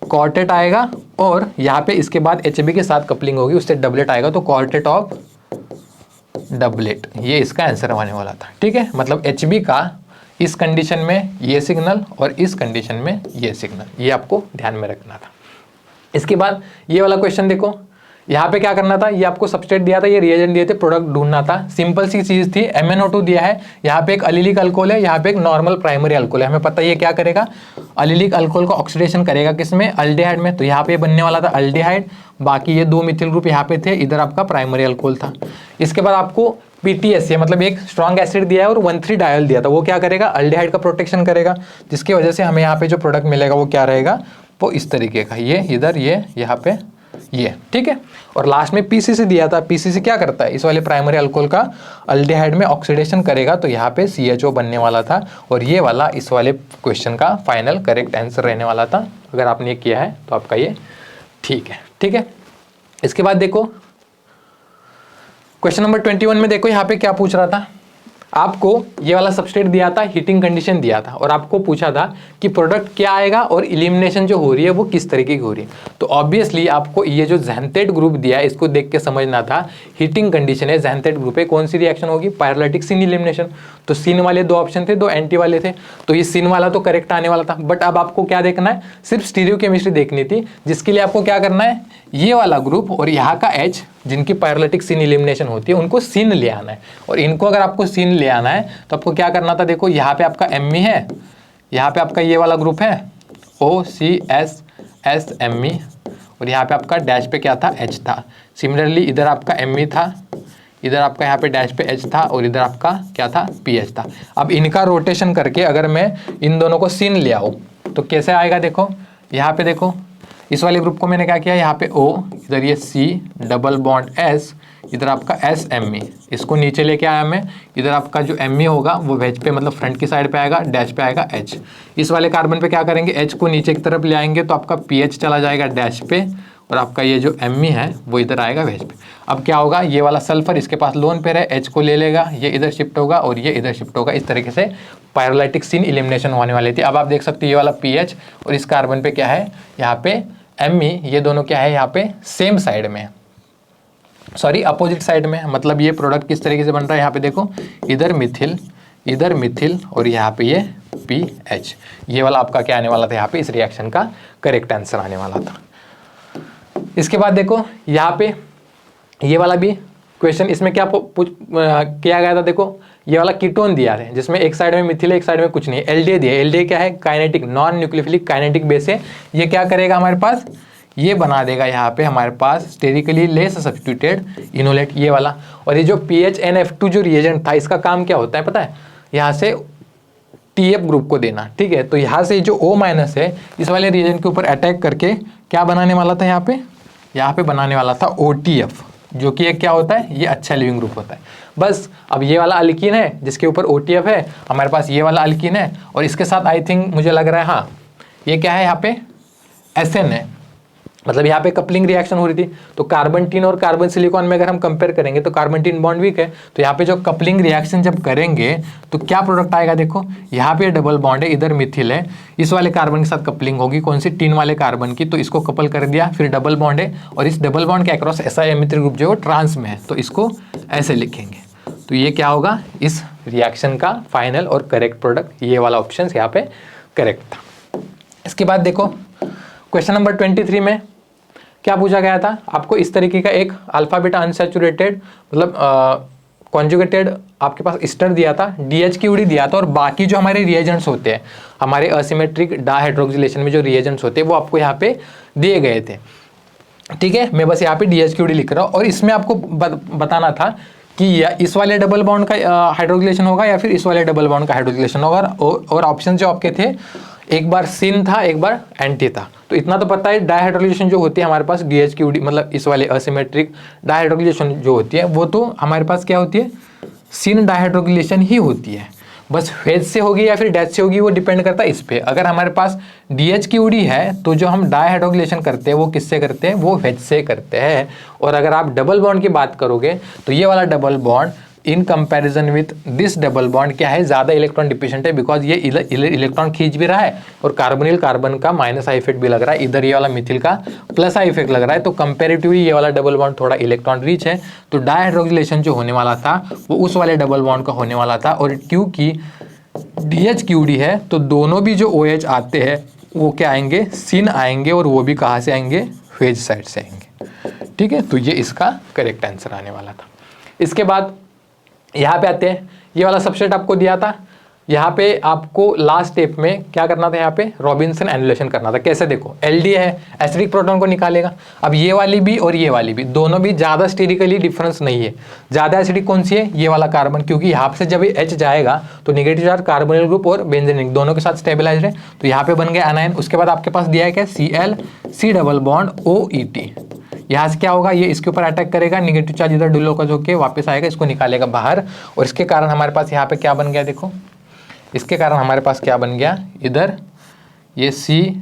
क्वार्टेट आएगा, और यहाँ पे इसके बाद HB के साथ कपलिंग होगी उससे डबलेट आएगा, तो क्वार्टेट ऑफ डबलेट, ये इसका आंसर होने वाला था। ठीक है, मतलब HB का इस कंडीशन में ये सिग्नल और इस कंडीशन में ये सिग्नल, ये आपको ध्यान में रखना था। इसके बाद ये वाला क्वेश्चन देखो, यहाँ पे क्या करना था, ये आपको सबस्ट्रेट दिया था, ये रिएजेंट दिए थे, प्रोडक्ट ढूंढना था। सिंपल सी चीज थी, MnO2 दिया है, यहाँ पे एक अलिलिक अल्कोहल है, यहाँ पे एक नॉर्मल प्राइमरी अल्कोहल है। हमें पता है ये क्या करेगा, अलिलिक अल्कोहल को ऑक्सीडेशन करेगा किसमें, अल्डेहाइड में, तो यहाँ पे बनने वाला था अल्डेहाइड, बाकी ये 2 मिथिल ग्रुप यहाँ पे थे, इधर आपका प्राइमरी अल्कोहल था। इसके बाद आपको PTS मतलब एक स्ट्रॉन्ग एसिड दिया है और 1,3 डायल दिया था, वो क्या करेगा, अल्डेहाइड का प्रोटेक्शन करेगा, जिसकी वजह से हमें यहाँ पे जो प्रोडक्ट मिलेगा वो क्या रहेगा, वो इस तरीके का, ये इधर ये यहाँ पे ये। ठीक है, और लास्ट में PCC दिया था, PCC क्या करता है, इस वाले प्राइमरी अल्कोहल का अल्डेहाइड में ऑक्सीडेशन करेगा, तो यहाँ पे CHO बनने वाला था, और ये वाला इस वाले क्वेश्चन का फाइनल करेक्ट आंसर रहने वाला था। अगर आपने ये किया है तो आपका ये ठीक है। ठीक है, इसके बाद देखो क्वेश्चन नंबर 21 में देखो यहाँ पे क्या पूछ रहा था, आपको ये वाला सबस्ट्रेट दिया था, हीटिंग कंडीशन दिया था, और आपको पूछा था कि प्रोडक्ट क्या आएगा और इलिमिनेशन जो हो रही है वो किस तरीके की हो रही है। तो ऑब्वियसली आपको ये जो ज़ैंथेट ग्रुप दिया है इसको देख के समझना था, हीटिंग कंडीशन है, ज़ैंथेट ग्रुप है, कौन सी रिएक्शन होगी, पायरोलाइटिक सिन इलिमिनेशन। तो सिन वाले 2 ऑप्शन थे, 2 एंटी वाले थे, तो ये सिन वाला तो करेक्ट आने वाला था। बट अब आपको क्या देखना है, सिर्फ स्टीरियोकेमिस्ट्री देखनी थी, जिसके लिए आपको क्या करना है, ये वाला ग्रुप और यहाँ का H जिनकी पायरोलाइटिक सिन इलिमिनेशन होती है उनको सिन ले आना है। और इनको अगर आपको सिन ले आना है तो आपको क्या करना था, देखो यहाँ पे आपका Me है, यहाँ पे आपका ये वाला ग्रुप है OCSSMe, और यहाँ पे आपका डैश पे क्या था, H था। सिमिलरली इधर आपका Me था, इधर आपका यहाँ पे डैश पे H था, और इधर आपका क्या था, PH था। अब इनका रोटेशन करके अगर मैं इन दोनों को सिन ले आऊँ तो कैसे आएगा, देखो यहाँ पे देखो इस वाले ग्रुप को मैंने क्या किया, यहाँ पे O, इधर ये C डबल बॉन्ड S, इधर आपका SMe, इसको नीचे लेके आया मैं, इधर आपका जो Me होगा वो वेज पे मतलब फ्रंट की साइड पे आएगा, डैश पे आएगा H। इस वाले कार्बन पे क्या करेंगे, H को नीचे की तरफ ले आएंगे तो आपका PH चला जाएगा डैश पे, और आपका ये जो Me है वो इधर आएगा वेज पे। अब क्या होगा, ये वाला सल्फर इसके पास लोन पेयर है, H को ले लेगा, ये इधर शिफ्ट होगा और ये इधर शिफ्ट होगा, इस तरीके से पायरोलाइटिक सिन इलिमिनेशन होने वाली थी। अब आप देख सकते हो ये वाला PH और इस कार्बन पे क्या है, यहाँ पे Me, ये दोनों क्या है, यहाँ पे सेम साइड में, सॉरी अपोजिट साइड में, मतलब ये प्रोडक्ट किस तरीके से बन रहा है, यहाँ पे देखो इधर मिथिल और यहाँ पे ये PH, ये वाला आपका क्या आने वाला था, यहाँ पे इस रिएक्शन का करेक्ट आंसर आने वाला था। इसके बाद देखो यहाँ पे ये वाला भी क्वेश्चन, इसमें क्या किया गया था, देखो ये वाला कीटोन दिया है जिसमें एक साइड में मिथिल है एक साइड में कुछ नहीं, LDA दिया है। LDA क्या है, kinetic non nucleophilic kinetic base है। ये क्या करेगा हमारे पास, ये बना देगा यहाँ पे हमारे पास स्टेरिकली लेस सब्स्टिट्यूटेड इनोलेट, ये वाला। और ये जो PHNF2 जो रिएजेंट था इसका काम क्या होता है पता है, यहाँ से TF ग्रुप को देना। ठीक है, तो यहाँ से जो O माइनस है इस वाले रीजन के ऊपर अटैक करके क्या बनाने वाला था, यहाँ पे बनाने वाला था OTF, जो कि एक क्या होता है, ये अच्छा लिविंग ग्रुप होता है। बस अब ये वाला अल्कीन है जिसके ऊपर OTF है, हमारे पास ये वाला अल्कीन है, और इसके साथ आई थिंक मुझे लग रहा है हाँ ये क्या है, यहाँ पे SN है, मतलब यहाँ पे कपलिंग रिएक्शन हो रही थी। तो कार्बन टीन और कार्बन सिलिकॉन में अगर हम कंपेयर करेंगे तो कार्बन टीन बॉन्ड वीक है, तो यहाँ पे जो कपलिंग रिएक्शन जब करेंगे तो क्या प्रोडक्ट आएगा, देखो यहाँ पे डबल बॉन्ड है, इधर मिथिल है, इस वाले कार्बन के साथ कपलिंग होगी, कौन सी, टीन वाले कार्बन की, तो इसको कपल कर दिया, फिर डबल बॉन्ड है, और इस डबल बॉन्ड के अक्रॉस SiO3 ग्रुप जो है ट्रांस में है, तो इसको ऐसे लिखेंगे। तो ये क्या होगा, इस रिएक्शन का फाइनल और करेक्ट प्रोडक्ट, ये वाला ऑप्शन यहाँ पे करेक्ट था। इसके बाद देखो क्वेश्चन नंबर 23 में क्या पूछा गया था, आपको इस तरीके का एक अल्फा बीटा अनसैचुरेटेड मतलब कॉन्जुगेटेड आपके पास एस्टर दिया था, DHQD दिया था, और बाकी जो हमारे रिएजेंट्स होते हैं, हमारे असिमेट्रिक डायहाइड्रोक्सिलेशन में जो रिएजेंट्स होते हैं वो आपको यहाँ पे दिए गए थे। ठीक है, मैं बस यहाँ पे DHQD लिख रहा हूँ, और इसमें आपको बताना था कि या इस वाले डबल बॉन्ड का हाइड्रोक्सिलेशन होगा या फिर इस वाले डबल बॉन्ड का हाइड्रोक्सिलेशन होगा, और ऑप्शन जो आपके थे एक बार सिन था एक बार एंटी था। तो इतना तो पता है, डायहाइड्रोक्सिलेशन जो होती है हमारे पास DHQD मतलब इस वाले असिमेट्रिक डायहाइड्रोक्सिलेशन जो होती है वो तो हमारे पास क्या होती है, सिन डायहाइड्रोक्सिलेशन ही होती है। बस फेज से होगी या फिर डेथ से होगी वो डिपेंड करता है इस पे। अगर हमारे पास DHQD है तो जो हम डायहाइड्रोक्सिलेशन करते हैं वो किससे करते हैं, वो फेज से करते हैं। और अगर आप डबल बॉन्ड की बात करोगे तो ये वाला double bond in comparison with this double bond क्या है, ज़्यादा इलेक्ट्रॉन डिफिशिएंट है, बिकॉज ये इलेक्ट्रॉन खींच भी रहा है और कार्बोनिल कार्बन का माइनस आई इफेक्ट भी लग रहा है, इधर ये वाला मिथिल का प्लस आई इफेक्ट लग रहा है। तो कंपेरेटिवली ये वाला डबल बॉन्ड थोड़ा इलेक्ट्रॉन रिच है, तो डायहाइड्रोक्सिलेशन जो होने वाला था वो उस वाले डबल बॉन्ड का होने वाला था। और क्योंकि DHQD है तो दोनों भी जो OH आते हैं वो क्या आएंगे, सिन आएंगे, और वो भी कहाँ से आएंगे, फेज साइड से आएंगे। ठीक है, तो ये इसका करेक्ट आंसर आने वाला था। इसके बाद यहाँ पे आते हैं, ये वाला सबसेट आपको दिया था, यहाँ पे आपको लास्ट स्टेप में क्या करना था, यहाँ पे रॉबिन्सन एनुलेशन करना था। कैसे, देखो LD है, एसिडिक प्रोटॉन को निकालेगा। अब ये वाली भी और ये वाली भी दोनों भी ज़्यादा स्टेरिकली डिफरेंस नहीं है। ज़्यादा एसिडिक कौन सी है, ये वाला कार्बन, क्योंकि यहाँ से जब H जाएगा तो निगेटिव चार्ज कार्बोनिल ग्रुप और बेंजीन दोनों के साथ स्टेबलाइज है, तो यहाँ पे बन गया एनायन। उसके बाद आपके पास दिया है क्या, Cl डबल बॉन्ड OET, यहाँ से क्या होगा, ये इसके ऊपर अटैक करेगा, निगेटिव चार्ज इधर डिलोकेज होकर वापस आएगा, इसको निकालेगा बाहर, और इसके कारण हमारे पास यहाँ पे क्या बन गया, देखो इसके कारण हमारे पास क्या बन गया, इधर ये COOET।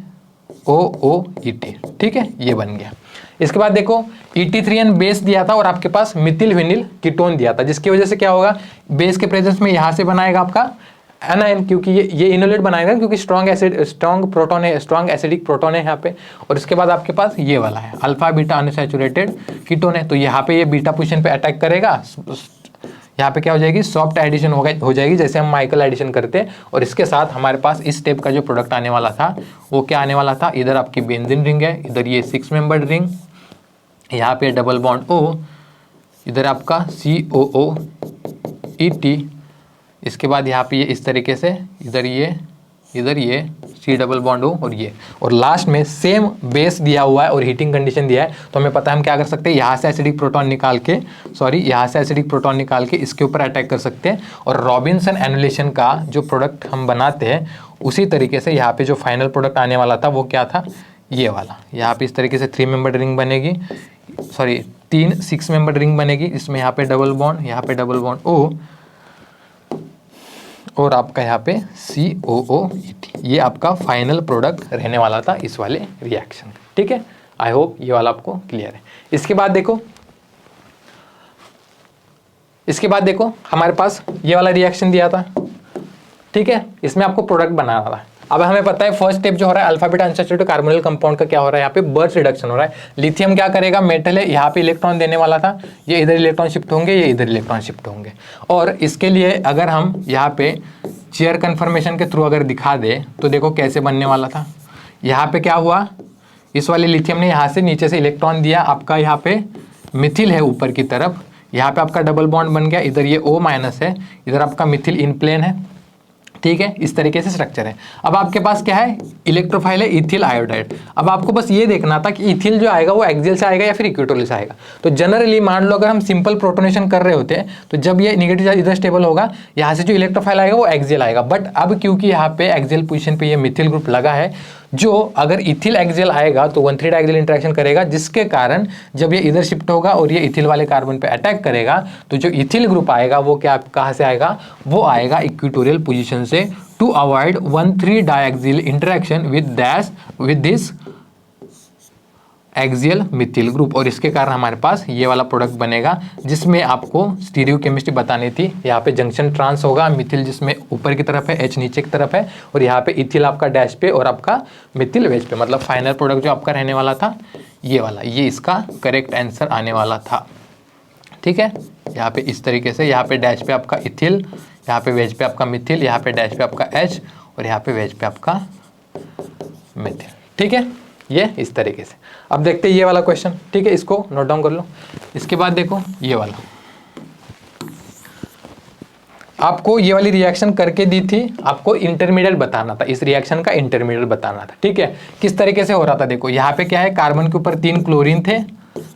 ठीक है, ये बन गया। इसके बाद देखो ET3N बेस दिया था और आपके पास मिथिल विनिल कीटोन दिया था, जिसकी वजह से क्या होगा, बेस के प्रेजेंस में यहाँ से बनाएगा आपका एनायन, क्योंकि ये इनोलेट बनाएगा, क्योंकि स्ट्रॉन्ग प्रोटॉन है, स्ट्रॉन्ग एसिडिक प्रोटॉन है यहाँ पे। और इसके बाद आपके पास ये वाला है अल्फा बीटा अनसैचुरेटेड कीटोन है, तो यहाँ पे ये बीटा पोजीशन पे अटैक करेगा, यहाँ पे क्या हो जाएगी, सॉफ्ट एडिशन हो जाएगी, जैसे हम माइकल एडिशन करते हैं। और इसके साथ हमारे पास इस स्टेप का जो प्रोडक्ट आने वाला था वो क्या आने वाला था, इधर आपकी बेंजीन रिंग है, इधर ये 6 मेंबर्ड रिंग, यहाँ पे डबल बॉन्ड O, इधर आपका COOET, इसके बाद यहाँ पे ये इस तरीके से इधर ये C डबल बॉन्ड O और लास्ट में सेम बेस दिया हुआ है और हीटिंग कंडीशन दिया है। तो हमें पता है हम क्या कर सकते हैं, यहाँ से एसिडिक प्रोटॉन निकाल के इसके ऊपर अटैक कर सकते हैं। और रॉबिन्सन एनुलेशन का जो प्रोडक्ट हम बनाते हैं उसी तरीके से यहाँ पे जो फाइनल प्रोडक्ट आने वाला था वो क्या था, ये वाला। यहाँ पे इस तरीके से 3 मेंबर्ड रिंग बनेगी, 6 मेंबर्ड रिंग बनेगी, इसमें यहाँ पे डबल बॉन्ड O और आपका यहाँ पे COOET, ये आपका फाइनल प्रोडक्ट रहने वाला था इस वाले रिएक्शन। ठीक है, आई होप ये वाला आपको क्लियर है। इसके बाद देखो हमारे पास ये वाला रिएक्शन दिया था, ठीक है, इसमें आपको प्रोडक्ट बनाना था। अब हमें पता है फर्स्ट स्टेप जो हो रहा है alpha beta unsaturated carbonyl compound का क्या हो रहा है, यहाँ पे बर्स्ट रिडक्शन हो रहा है। लिथियम क्या करेगा, मेटल है, यहाँ पे इलेक्ट्रॉन देने वाला था, ये इधर इलेक्ट्रॉन शिफ्ट होंगे, ये इधर इलेक्ट्रॉन शिफ्ट होंगे। और इसके लिए अगर हम यहाँ पे चेयर कन्फर्मेशन के थ्रू अगर दिखा दे तो देखो कैसे बनने वाला था। यहाँ पे क्या हुआ, इस वाले लिथियम ने यहाँ से नीचे से इलेक्ट्रॉन दिया, आपका यहाँ पे मिथिल है ऊपर की तरफ, यहाँ पे आपका डबल बॉन्ड बन गया, इधर ये O- है, इधर आपका मिथिल इन प्लेन है, ठीक है, इस तरीके से स्ट्रक्चर है। अब आपके पास क्या है, इलेक्ट्रोफाइल है इथिल आयोडाइड। अब आपको बस ये देखना था कि इथिल जो आएगा वो एक्सियल से आएगा या फिर इक्वेटोरियल से आएगा। तो जनरली मान लो अगर हम सिंपल प्रोटोनेशन कर रहे होते हैं तो जब ये नेगेटिव चार्ज इधर स्टेबल होगा, यहाँ से जो इलेक्ट्रोफाइल आएगा वो एक्सियल आएगा। बट अब क्योंकि यहाँ पे एक्सियल पोजीशन पे ये मिथिल ग्रुप लगा है, जो अगर इथिल एक्सियल आएगा तो 1,3 डायक्सियल इंटरेक्शन करेगा, जिसके कारण जब ये इधर शिफ्ट होगा और ये इथिल वाले कार्बन पे अटैक करेगा तो जो इथिल ग्रुप आएगा वो क्या कहाँ से आएगा, वो आएगा इक्वेटोरियल पोजीशन से, to avoid 1,3 diaxial interaction with this axial methyl group. और इसके कारण हमारे पास ये वाला प्रोडक्ट बनेगा, जिसमें आपको स्टीरियोकेमिस्ट्री बतानी थी। यहाँ पे जंक्शन ट्रांस होगा, मिथिल जिसमें ऊपर की तरफ है, H नीचे की तरफ है, और यहाँ पे इथिल आपका डैश पे और आपका मिथिल वेज पे, मतलब फाइनल प्रोडक्ट जो आपका रहने वाला था ये वाला, ये इसका करेक्ट आंसर आने वाला था। ठीक है, यहाँ पे इस तरीके से, यहाँ पे डैश पे आपका इथिल, यहाँ पे वेज पे आपका मिथिल, यहाँ पे डैश पे आपका H और यहाँ पे वेज पे आपका मिथिल। ठीक है, ये इस तरीके से। अब देखते हैं ये वाला क्वेश्चन। ठीक है, इसको नोट डाउन कर लो। इसके बाद देखो ये वाला, आपको ये वाली रिएक्शन करके दी थी, आपको इंटरमीडिएट बताना था, इस रिएक्शन का इंटरमीडिएट बताना था। ठीक है, किस तरीके से हो रहा था देखो, यहाँ पे क्या है, कार्बन के ऊपर 3 क्लोरीन थे,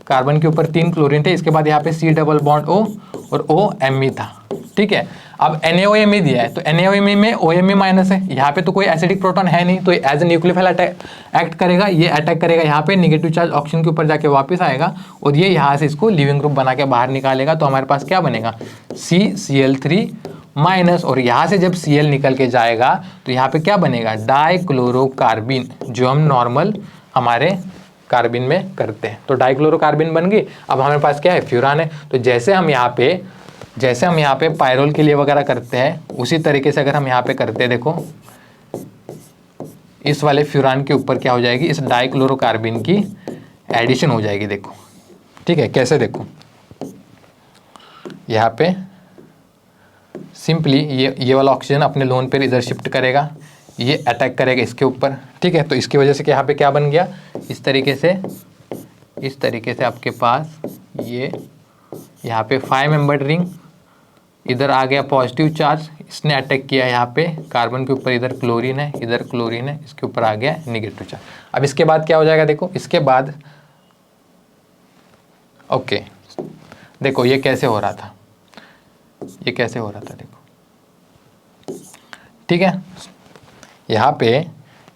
कार्बन के ऊपर 3 क्लोरीन थे, इसके बाद यहाँ पे C डबल बॉन्ड O और OMe था। ठीक है, अब NaOMe दिया है तो NaOMe में OMe माइनस है, यहाँ पे तो कोई एसिडिक प्रोटॉन है नहीं, तो एज ए न्यूक्लियोफाइल एक्ट करेगा, ये अटैक करेगा यहाँ पे, नेगेटिव चार्ज ऑक्सीजन के ऊपर जाके वापस आएगा और ये यहाँ से इसको लिविंग ग्रुप बना के बाहर निकालेगा। तो हमारे पास क्या बनेगा, CCl3 माइनस, और यहाँ से जब Cl निकल के जाएगा तो यहाँ पे क्या बनेगा, डाइक्लोरोकार्बिन, जो हम नॉर्मल हमारे कार्बिन में करते हैं। तो डाइक्लोरोकार्बिन बन गई। अब हमारे पास क्या है, फ्यूरान है। तो जैसे हम यहाँ पे पायरोल के लिए वगैरह करते हैं, उसी तरीके से अगर हम यहाँ पे करते हैं, देखो इस वाले फ्यूरान के ऊपर क्या हो जाएगी, इस डाइक्लोरोकार्बिन की एडिशन हो जाएगी। देखो ठीक है, कैसे, देखो यहाँ पे सिंपली ये वाला ऑक्सीजन अपने लोन पेयर इधर शिफ्ट करेगा, ये अटैक करेगा इसके ऊपर। ठीक है, तो इसकी वजह से यहाँ पे क्या बन गया, इस तरीके से आपके पास ये यहाँ पे 5 मेंबर्ड रिंग, इधर आ गया पॉजिटिव चार्ज, इसने अटैक किया यहाँ पे कार्बन के ऊपर, इधर क्लोरीन है, इधर क्लोरीन है, इसके ऊपर आ गया नेगेटिव चार्ज। अब इसके बाद क्या हो जाएगा, देखो इसके बाद ओके, देखो ये कैसे हो रहा था, देखो ठीक है, यहाँ पे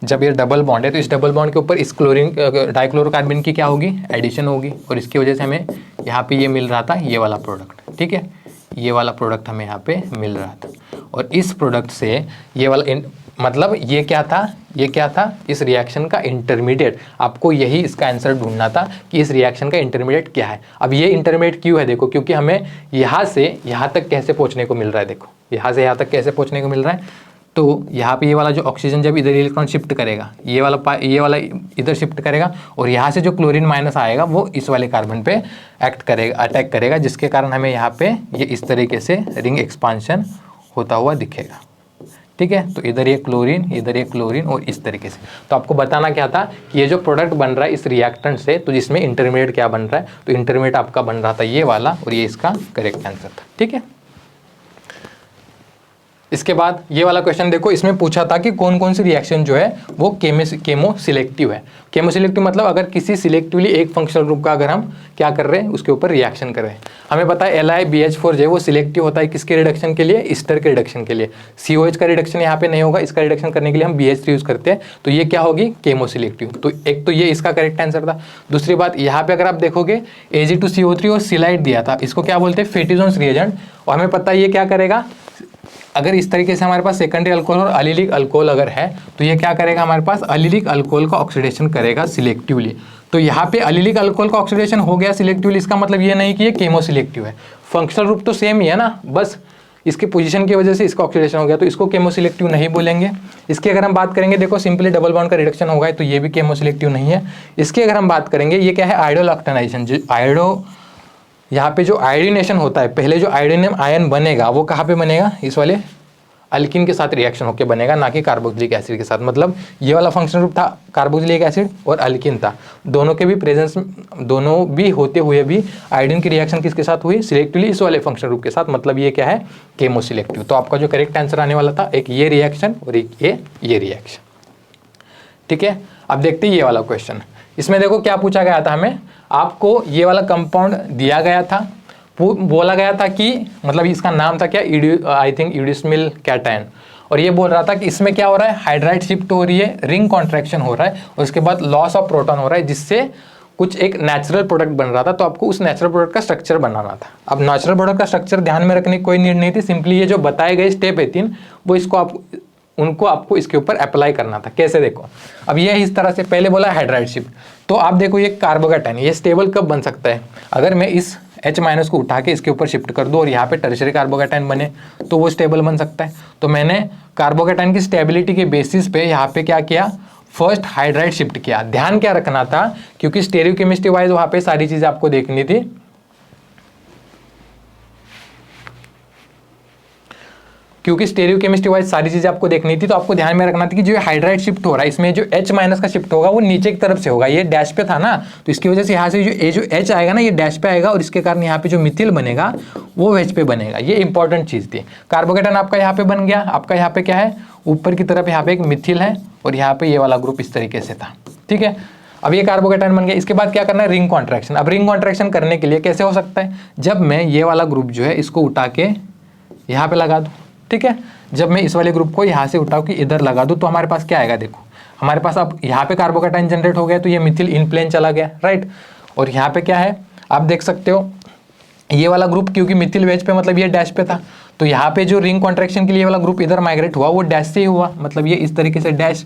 जब ये डबल बॉन्ड है तो इस डबल बॉन्ड के ऊपर इस क्लोरीन डाइक्लोरोकार्बिन की क्या होगी, एडिशन होगी, और इसकी वजह से हमें यहाँ पे ये मिल रहा था, ये वाला प्रोडक्ट। ठीक है, ये वाला प्रोडक्ट हमें यहाँ पे मिल रहा था, और इस प्रोडक्ट से ये वाला मतलब ये क्या था, इस रिएक्शन का इंटरमीडिएट। आपको यही इसका आंसर ढूंढना था कि इस रिएक्शन का इंटरमीडिएट क्या है। अब ये इंटरमीडिएट क्यों है, देखो क्योंकि हमें यहाँ से यहाँ तक कैसे पहुँचने को मिल रहा है। देखो यहाँ से यहाँ तक कैसे पहुँचने को मिल रहा है, तो यहाँ पे ये वाला जो ऑक्सीजन जब इधर इलेक्ट्रॉन शिफ्ट करेगा, ये वाला इधर शिफ्ट करेगा, और यहाँ से जो क्लोरीन माइनस आएगा वो इस वाले कार्बन पे अटैक करेगा, जिसके कारण हमें यहाँ पे ये इस तरीके से रिंग एक्सपांशन होता हुआ दिखेगा। ठीक है, तो इधर ये क्लोरीन और इस तरीके से। तो आपको बताना क्या था कि ये जो प्रोडक्ट बन रहा है इस रिएक्टेंट से, तो जिसमें इंटरमीडिएट क्या बन रहा है, तो इंटरमीडिएट आपका बन रहा था ये वाला, और ये इसका करेक्ट आंसर था। ठीक है, इसके बाद ये वाला क्वेश्चन देखो, इसमें पूछा था कि कौन कौन सी रिएक्शन जो है वो केमो सिलेक्टिव है। केमो सिलेक्टिव मतलब अगर किसी सिलेक्टिवली एक फंक्शनल ग्रुप का अगर हम क्या कर रहे हैं, उसके ऊपर रिएक्शन कर रहे हैं। हमें पता है LiBH4 जो है वो सिलेक्टिव होता है किसके रिडक्शन के लिए, ईस्टर के रिडक्शन के लिए। COH का रिडक्शन यहाँ पे नहीं होगा, इसका रिडक्शन करने के लिए हम BH3 यूज करते हैं, तो ये क्या होगी, केमो सिलेक्टिव। तो एक तो ये इसका करेक्ट आंसर था। दूसरी बात, यहाँ पे अगर आप देखोगे Ag2CO3 और सिलाइट दिया था, इसको क्या बोलते हैं, फेटिजोन्स रिएजेंट। और हमें पता है ये क्या करेगा, अगर इस तरीके से हमारे पास सेकेंडरी अल्कोहल और अलिलिक अल्कोहल अगर है, तो ये क्या करेगा, हमारे पास अलिलिक अल्कोहल का ऑक्सीडेशन करेगा सिलेक्टिवली। तो यहाँ पे अलिलिक अल्कोहल का ऑक्सीडेशन हो गया सिलेक्टिवली, इसका मतलब ये नहीं कि ये केमो सिलेक्टिव है। फंक्शनल रूप तो सेम ही है ना, बस इसके पोजीशन की वजह से इसका ऑक्सीडेशन हो गया, तो इसको केमो सिलेक्टिव नहीं बोलेंगे। इसकी अगर हम बात करेंगे, देखो सिंपली डबल बॉन्ड का रिडक्शन होगा, तो ये भी केमो सिलेक्टिव नहीं है। इसकी अगर हम बात करेंगे, ये क्या है, आयोडोलैक्टोनाइजेशन। जो यहाँ पे जो आयोडीनेशन होता है, पहले जो आयोडीनियम आयन बनेगा वो कहाँ पे बनेगा, इस वाले अल्किन के साथ रिएक्शन होकर बनेगा, ना कि कार्बोक्सिलिक एसिड के साथ। मतलब ये वाला फंक्शनल ग्रुप था कार्बोक्सिलिक एसिड और अल्किन था, दोनों के भी प्रेजेंस, दोनों भी होते हुए भी आयोडीन की रिएक्शन किसके साथ हुई, सिलेक्टिवली इस वाले फंक्शनल ग्रुप के साथ। मतलब ये क्या है, केमोसिलेक्टिव। तो आपका जो करेक्ट आंसर आने वाला था एक ये रिएक्शन और एक ये रिएक्शन। ठीक है, अब देखते हैं ये वाला क्वेश्चन। इसमें देखो क्या पूछा गया था हमें, आपको ये वाला कंपाउंड दिया गया था, बोला गया था कि मतलब इसका नाम था क्या, आई थिंक यूडिस्मिल कैटायन, और ये बोल रहा था कि इसमें क्या हो रहा है, हाइड्राइड शिफ्ट हो रही है, रिंग कॉन्ट्रैक्शन हो रहा है, और उसके बाद लॉस ऑफ प्रोटॉन हो रहा है, जिससे कुछ एक नेचुरल प्रोडक्ट बन रहा था। तो आपको उस नेचुरल प्रोडक्ट का स्ट्रक्चर बनाना था। अब नेचुरल प्रोडक्ट का स्ट्रक्चर ध्यान में रखने की कोई नीड नहीं थी, सिंपली ये जो बताए गए स्टेप है 3 वो उनको आपको इसके ऊपर अप्लाई करना था। कैसे देखो, अब ये इस तरह से पहले बोला हाइड्राइड शिफ्ट, तो आप देखो ये कार्बोकैटायन, ये स्टेबल कब बन सकता है, अगर मैं इस H- को उठा के इसके ऊपर शिफ्ट कर दूं और यहाँ पे टर्शियरी कार्बोकैटायन बने तो वो स्टेबल बन सकता है। तो मैंने कार्बोकैटायन की स्टेबिलिटी के बेसिस पे यहाँ पे क्या किया, फर्स्ट हाइड्राइड शिफ्ट किया। ध्यान क्या रखना था, क्योंकि स्टेरियोकेमिस्ट्री वाइज वहाँ पे सारी चीजें आपको देखनी थी, क्योंकि स्टेरियोकेमिस्ट्री वाइज सारी चीजें आपको देखनी थी। तो आपको ध्यान में रखना था कि जो हाइड्राइड शिफ्ट हो रहा है इसमें जो H- का शिफ्ट होगा वो नीचे की तरफ से होगा, ये डैश पे था ना, तो इसकी वजह से यहाँ से जो H आएगा ना ये डैश पे आएगा, और इसके कारण यहाँ पे जो मिथिल बनेगा वो वेज पे बनेगा। ये इंपॉर्टेंट चीज थी। कार्बोकैटायन आपका यहाँ पे बन गया, आपका यहाँ पे क्या है, ऊपर की तरफ यहाँ पे एक मिथिल है और यहाँ पे ये वाला ग्रुप इस तरीके से था। ठीक है, अब ये कार्बोकैटायन बन गया। इसके बाद क्या करना है, रिंग कॉन्ट्रैक्शन। अब रिंग कॉन्ट्रैक्शन करने के लिए कैसे हो सकता है, जब मैं ये वाला ग्रुप जो है इसको उठा के यहाँ पे लगा दूँ। ठीक है, जब मैं इस वाले ग्रुप को यहाँ से उठा के इधर लगा दूँ तो हमारे पास क्या आएगा, देखो हमारे पास अब यहाँ पे कार्बोकैटायन जनरेट हो गया, तो ये मिथिल इन प्लेन चला गया, राइट। और यहाँ पे क्या है, आप देख सकते हो ये वाला ग्रुप, क्योंकि मिथिल वेज पे मतलब ये डैश पे था, तो यहाँ पे जो रिंग कॉन्ट्रैक्शन के लिए वाला ग्रुप इधर माइग्रेट हुआ वो डैश से ही हुआ। मतलब ये इस तरीके से डैश,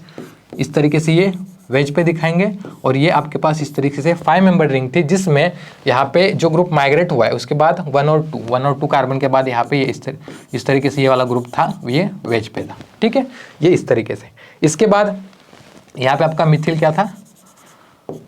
इस तरीके से ये वेज पे दिखाएंगे, और ये आपके पास इस तरीके से 5 मेंबर रिंग थी, जिसमें यहाँ पे जो ग्रुप माइग्रेट हुआ है उसके बाद 1 और 2 कार्बन के बाद यहाँ पे ये इस तरीके से ये वाला ग्रुप था, ये वेज पे था। ठीक है, ये इस तरीके से। इसके बाद यहाँ पे आपका मिथिल क्या था,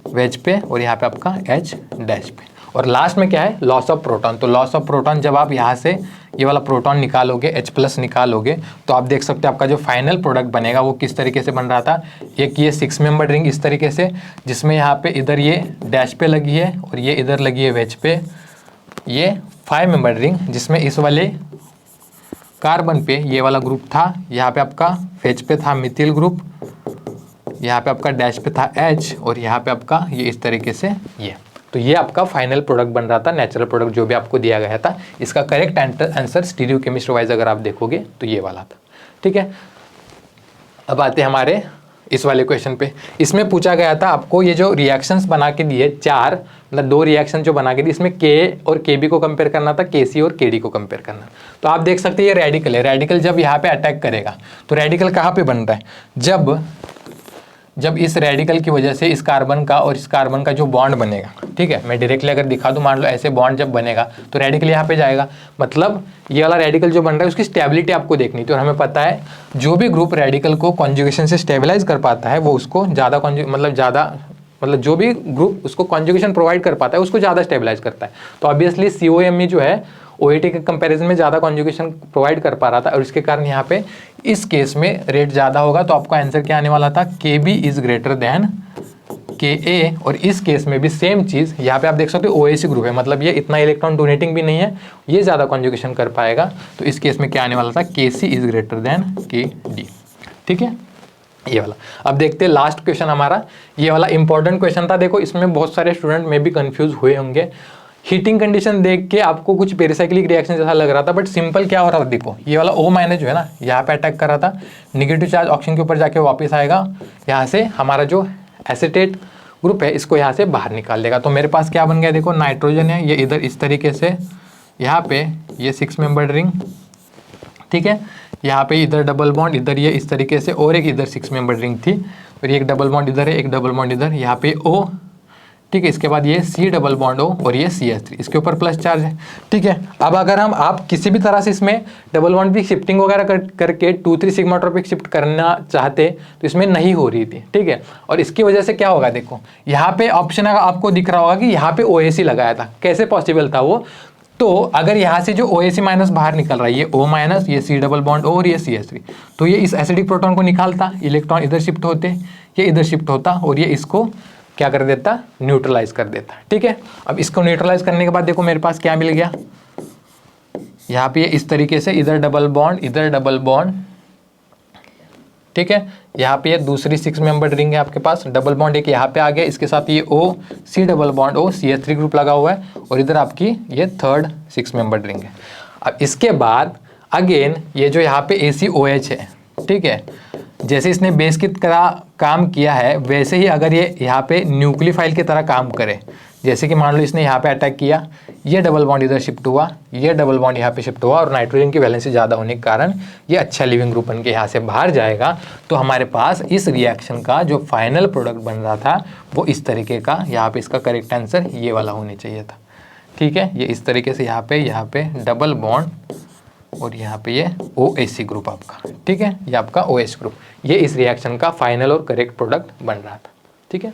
वेज पे, और यहाँ पे आपका H डैश पे, और लास्ट में क्या है, लॉस ऑफ प्रोटॉन। तो लॉस ऑफ प्रोटॉन जब आप यहाँ से ये वाला प्रोटॉन निकालोगे, H+ निकालोगे, तो आप देख सकते हो आपका जो फाइनल प्रोडक्ट बनेगा वो किस तरीके से बन रहा था। एक ये 6 मेंबर रिंग इस तरीके से, जिसमें यहाँ पे इधर ये डैश पे लगी है और ये इधर लगी है वेज पे। ये 5 मेंबर रिंग जिसमें इस वाले कार्बन पे ये वाला ग्रुप था, यहाँ पे आपका वेज पे था मिथिल ग्रुप, यहाँ पे आपका डैश पे था H, और यहाँ पे आपका ये इस तरीके से ये। तो ये आपका फाइनल प्रोडक्ट बन रहा था, नेचुरल प्रोडक्ट जो भी आपको दिया गया था। इसका करेक्ट आंसर स्टीरियोकेमिस्ट्री वाइज अगर आप देखोगे तो ये वाला था। ठीक है, अब आते हैं हमारे इस वाले क्वेश्चन पे। इसमें पूछा गया था आपको ये जो रिएक्शंस बना के दिए 4, मतलब 2 रिएक्शन जो बना के दिए, इसमें K और KB को कंपेयर करना था, KC और KD को कंपेयर करना। तो आप देख सकते हैं ये रेडिकल है, रेडिकल जब यहाँ पे अटैक करेगा तो रेडिकल कहाँ पे बन रहा है, जब इस रेडिकल की वजह से इस कार्बन का और इस कार्बन का जो बॉन्ड बनेगा, ठीक है, मैं डायरेक्टली अगर दिखा दूं, मान लो ऐसे बॉन्ड जब बनेगा तो रेडिकल यहाँ पे जाएगा। मतलब ये वाला रेडिकल जो बन रहा है उसकी स्टेबिलिटी आपको देखनी थी, और हमें पता है जो भी ग्रुप रेडिकल को कॉन्जुगेशन से स्टेबलाइज कर पाता है वो उसको मतलब जो भी ग्रुप उसको कॉन्जुगेशन प्रोवाइड कर पाता है उसको ज़्यादा स्टेबलाइज करता है। तो ऑब्वियसली COMe जो है OAT के कंपैरिजन में ज़्यादा कॉन्जुगेशन प्रोवाइड कर पा रहा था, और इसके कारण यहाँ पे इस केस में रेट ज़्यादा होगा। तो आपका आंसर क्या आने वाला था, KB is greater than KA। और इस केस में भी सेम चीज़, यहाँ पे आप देख सकते हो OAC ग्रुप है, मतलब ये इतना इलेक्ट्रॉन डोनेटिंग भी नहीं है, ये ज़्यादा कॉन्जुगेशन कर पाएगा। तो इस केस में क्या आने वाला था, KC is greater than KD। ठीक है, ये वाला। अब देखते हैं लास्ट क्वेश्चन हमारा, ये वाला इंपॉर्टेंट क्वेश्चन था। देखो इसमें बहुत सारे स्टूडेंट में भी कंफ्यूज हुए होंगे, हीटिंग कंडीशन देख के आपको कुछ पेरिसाइक्लिक रिएक्शन जैसा लग रहा था, बट सिंपल क्या हो रहा था, देखो ये वाला O- जो है ना यहाँ पे अटैक कर रहा था, निगेटिव चार्ज ऑक्सीजन के ऊपर जाके वापस आएगा, यहाँ से हमारा जो एसीटेट ग्रुप है इसको यहाँ से बाहर निकाल देगा। तो मेरे पास क्या बन गया, देखो नाइट्रोजन है, ये इधर इस तरीके से, यहाँ पे ये 6 मेंबर रिंग, ठीक है, यहाँ पे इधर डबल बॉन्ड, इधर ये इस तरीके से, और एक इधर 6 मेंबर रिंग थी, और ये एक डबल बॉन्ड इधर है, एक डबल बॉन्ड इधर, यहाँ पे O, ठीक है, इसके बाद ये C डबल बॉन्ड O और ये CH3, इसके ऊपर प्लस चार्ज है। ठीक है, अब अगर आप किसी भी तरह से इसमें डबल बॉन्ड भी शिफ्टिंग वगैरह करके 2,3 सिग्माट्रोपिक शिफ्ट करना चाहते तो इसमें नहीं हो रही थी। ठीक है, और इसकी वजह से क्या होगा, देखो यहाँ पे ऑप्शन आपको दिख रहा होगा कि यहाँ पे OAC लगाया था, कैसे पॉसिबल था वो, तो अगर यहाँ से जो OAC माइनस बाहर निकल रहा है, ये O माइनस, ये C डबल बॉन्ड O और ये CH3, तो ये इस एसिडिक प्रोटॉन को निकालता, इलेक्ट्रॉन इधर शिफ्ट होते, ये इधर शिफ्ट होता और ये इसको क्या कर देता, न्यूट्रलाइज कर देता। ठीक है, अब इसको न्यूट्रलाइज करने के बाद देखो मेरे पास क्या मिल गया, यहाँ पे इस तरीके से इधर डबल बॉन्ड, इधर डबल बॉन्ड। ठीक है, यहाँ पे ये दूसरी 6 मेंबर रिंग है आपके पास, डबल बॉन्ड एक यहाँ पे आ गया, इसके साथ ये O C double bond O CH3 group लगा हुआ है और इधर आपकी ये थर्ड 6 मेंबर रिंग है। अब इसके बाद अगेन ये जो यहाँ पे ACOH है, ठीक है, जैसे इसने बेस की तरह काम किया है वैसे ही अगर ये यहाँ पे न्यूक्लियोफाइल की तरह काम करे, जैसे कि मान लो इसने यहाँ पे अटैक किया, ये डबल बॉन्ड इधर शिफ्ट हुआ, ये डबल बॉन्ड यहाँ पे शिफ्ट हुआ और नाइट्रोजन की वैलेंसी ज़्यादा होने के कारण ये अच्छा लिविंग ग्रुप बन के यहाँ से बाहर जाएगा, तो हमारे पास इस रिएक्शन का जो फाइनल प्रोडक्ट बन रहा था वो इस तरीके का, यहाँ पे इसका करेक्ट आंसर ये वाला होने चाहिए था। ठीक है, ये इस तरीके से यहाँ पे डबल बॉन्ड और यहाँ पे ये OAC ग्रुप आपका। ठीक है, ये आपका OH ग्रुप, ये इस रिएक्शन का फाइनल और करेक्ट प्रोडक्ट बन रहा था। ठीक है।